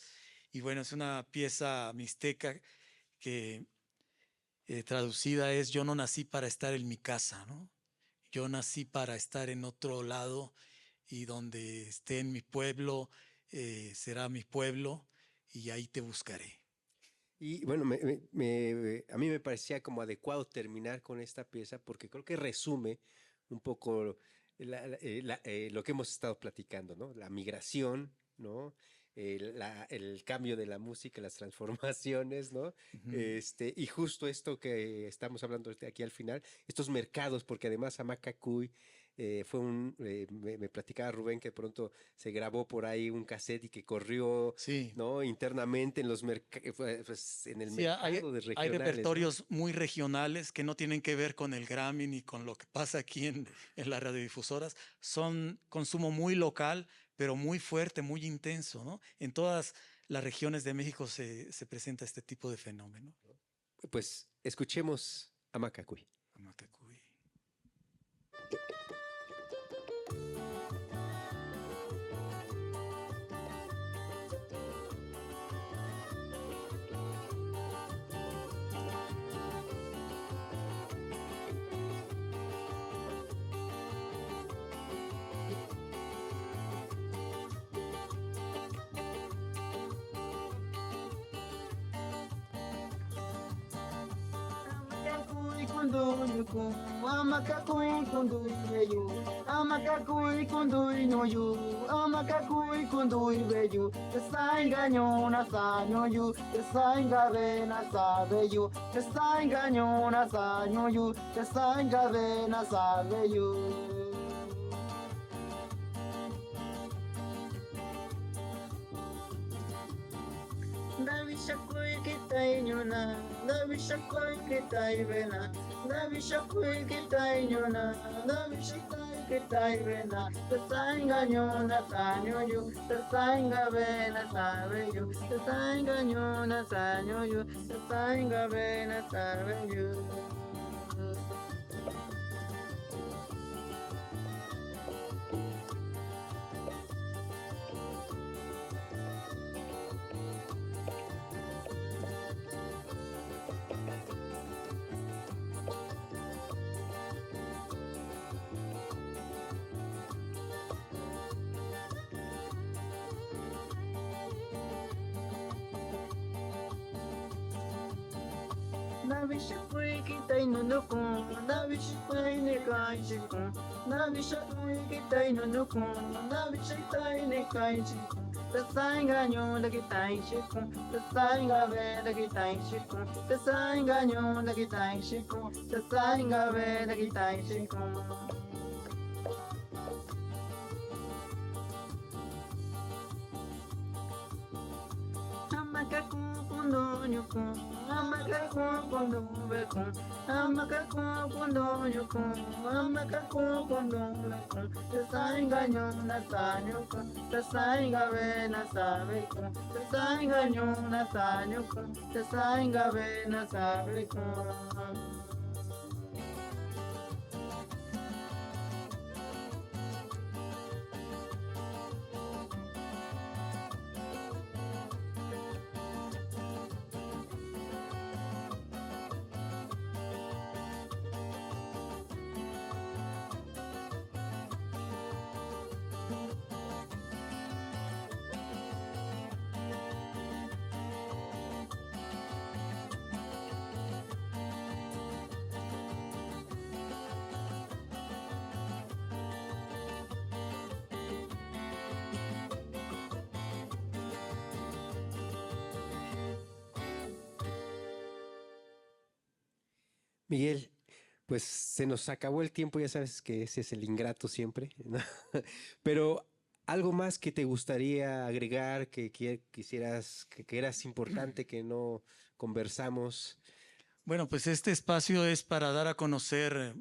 Y bueno, es una pieza mixteca que traducida es: yo no nací para estar en mi casa, ¿no? Yo nací para estar en otro lado, y donde esté en mi pueblo, será mi pueblo, y ahí te buscaré. Y bueno, a mí me parecía como adecuado terminar con esta pieza porque creo que resume un poco lo que hemos estado platicando, ¿no? La migración, ¿no? El cambio de la música, las transformaciones, ¿no? Ujú. Y justo esto que estamos hablando aquí al final, estos mercados, porque además Amacacuy me platicaba Rubén que pronto se grabó por ahí un cassette y que corrió, Sí, ¿no? Internamente en en el sí, mercado de hay regionales, ¿no? repertorios muy regionales que no tienen que ver con el Grammy ni con lo que pasa aquí en las radiodifusoras. Son consumo muy local, pero muy fuerte, muy intenso, ¿no? En todas las regiones de México se presenta este tipo de fenómeno. Pues escuchemos a Macacuy. Amacacuy. Amakakuy kunduy ko, amakakuy kunduy beyu, amakakuy kunduy noyu, amakakuy kunduy beyu, desaengaño na saño yu, desaengabe na sabe yu, desaengaño na saño yu, desaengabe na sabe yu. Davishakuy kitay nyo na, Davishakuy kitay bena, Davishakuy kitay nyo na, Davishakuy kitay bena, Tasainga nyo na sanyo yu, Tasainga bena sabe yu, Tasainga nyo na sanyo yu, Tasainga bena sabe yu. Davishakuy kitay nunukon, Davishakuy ne kaishikon, Davishakuy kitay nunukon, Davishakuy ne kaishikon, Tasainga nyo na kitay shikon, Tasainga be na kitay shikon, Tasainga nyo na kitay shikon, Tasainga be na kitay shikon. Amakakukundunyukun, amakakukundumbekun, amakakukundunyukun, amakakukundumbekun, tasaingaño nasanyukun, tasaingabe nasabekun, tasaingaño nasanyukun, tasaingabe nasabekun. Miguel, pues se nos acabó el tiempo, ya sabes que ese es el ingrato siempre, ¿no? Pero ¿Algo más que te gustaría agregar, que quisieras, que eras importante, que no conversamos? Bueno, pues este espacio es para dar a conocer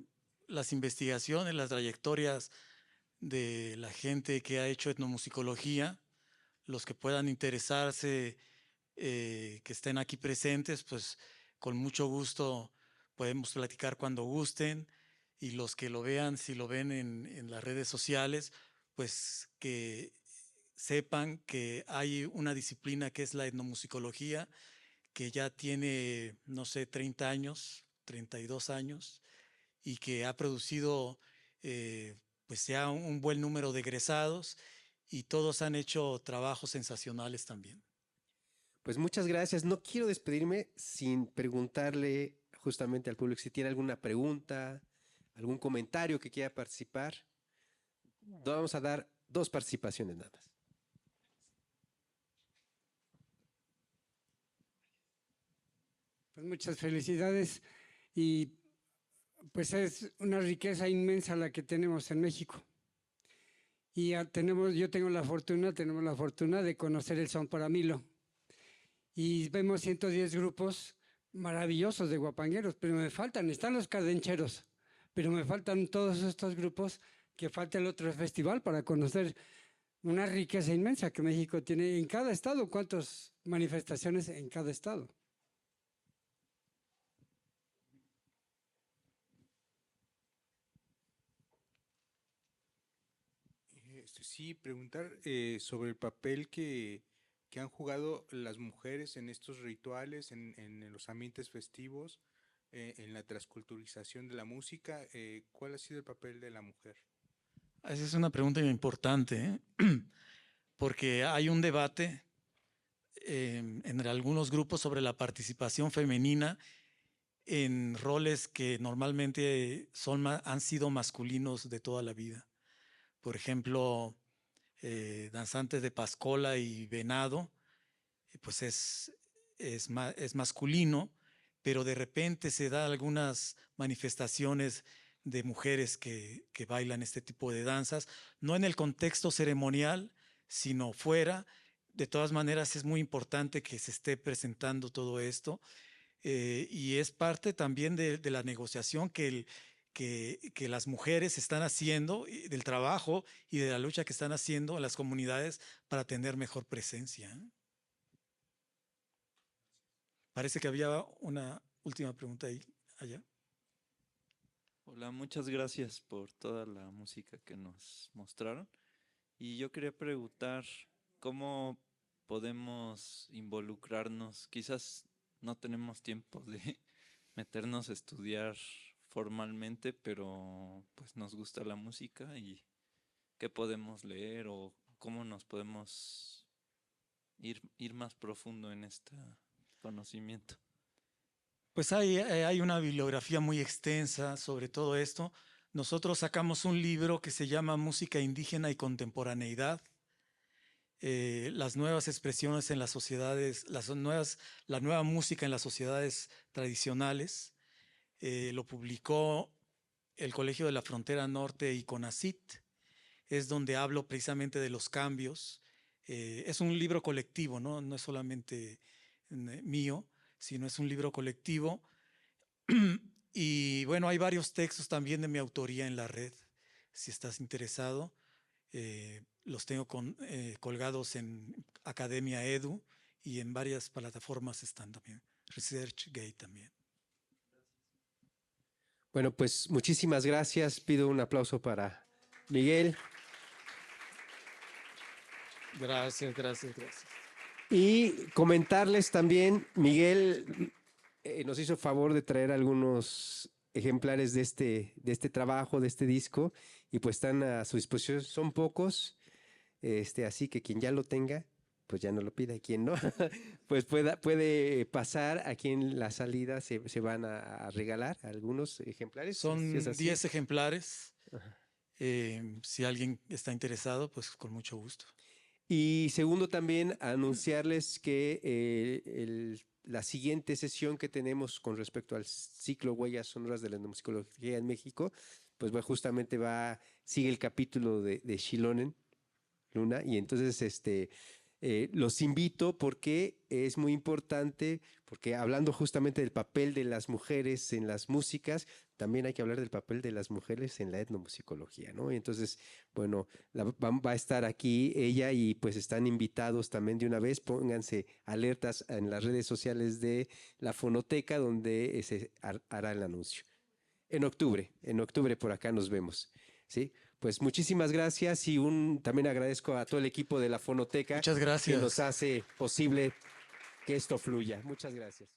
las investigaciones, las trayectorias de la gente que ha hecho etnomusicología, los que puedan interesarse, que estén aquí presentes, pues con mucho gusto podemos platicar cuando gusten, y los que lo vean, si lo ven en las redes sociales, pues que sepan que hay una disciplina que es la etnomusicología, que ya tiene, no sé, 30 años, 32 años, y que ha producido pues ya un buen número de egresados, y todos han hecho trabajos sensacionales también. Pues muchas gracias. No quiero despedirme sin preguntarle justamente al público si tiene alguna pregunta, algún comentario que quiera participar. Vamos a dar 2 participaciones nada más. Pues muchas felicidades y pues es una riqueza inmensa la que tenemos en México. Y tenemos tenemos la fortuna de conocer el son paramilo. Y vemos 110 grupos maravillosos de guapangueros, pero me faltan, están los cardencheros, pero me faltan todos estos grupos, que falta el otro festival para conocer una riqueza inmensa que México tiene en cada estado. ¿Cuántas manifestaciones en cada estado? Sí, preguntar sobre el papel que han jugado las mujeres en estos rituales, en los ambientes festivos, en la transculturización de la música. ¿Cuál ha sido el papel de la mujer? Esa es una pregunta importante, porque hay un debate en algunos grupos sobre la participación femenina en roles que normalmente han sido masculinos de toda la vida. Por ejemplo, danzantes de pascola y venado, pues es masculino, pero de repente se da algunas manifestaciones de mujeres que bailan este tipo de danzas, no en el contexto ceremonial, sino fuera. De todas maneras, es muy importante que se esté presentando todo esto, y es parte también de la negociación que las mujeres están haciendo, del trabajo y de la lucha que están haciendo en las comunidades para tener mejor presencia. Parece que había una última pregunta ahí, allá. Hola, muchas gracias por toda la música que nos mostraron. Y yo quería preguntar, ¿cómo podemos involucrarnos? Quizás no tenemos tiempo de meternos a estudiar formalmente, pero pues nos gusta la música, y qué podemos leer o cómo nos podemos ir más profundo en este conocimiento. Pues hay una bibliografía muy extensa sobre todo esto. Nosotros sacamos un libro que se llama Música Indígena y Contemporaneidad, las nuevas expresiones en las sociedades, la nueva música en las sociedades tradicionales. Lo publicó el Colegio de la Frontera Norte y CONACYT. Es donde hablo precisamente de los cambios. Es un libro colectivo, no es solamente mío, sino es un libro colectivo. Y bueno, hay varios textos también de mi autoría en la red. Si estás interesado, los tengo colgados en Academia Edu, y en varias plataformas están también. ResearchGate también. Bueno, pues muchísimas gracias. Pido un aplauso para Miguel. Gracias. Y comentarles también, Miguel nos hizo favor de traer algunos ejemplares de este trabajo, de este disco, y pues están a su disposición. Son pocos, así que quien ya lo tenga, pues ya no lo pida. Y quien no, pues puede pasar. Aquí en la salida se van a regalar algunos ejemplares. Son ¿Es así? 10 ejemplares. Si alguien está interesado, pues con mucho gusto. Y segundo, también anunciarles que la siguiente sesión que tenemos con respecto al ciclo Huellas Sonoras de la Etnomusicología en México, pues justamente sigue el capítulo de Xilonen, Luna. Y entonces los invito porque es muy importante, porque hablando justamente del papel de las mujeres en las músicas, también hay que hablar del papel de las mujeres en la etnomusicología, ¿no? Y entonces, bueno, va a estar aquí ella y pues están invitados también de una vez, pónganse alertas en las redes sociales de la Fonoteca donde se hará el anuncio. En octubre por acá nos vemos, ¿sí? Pues muchísimas gracias y también agradezco a todo el equipo de la Fonoteca. Muchas gracias. Que nos hace posible que esto fluya. Muchas gracias.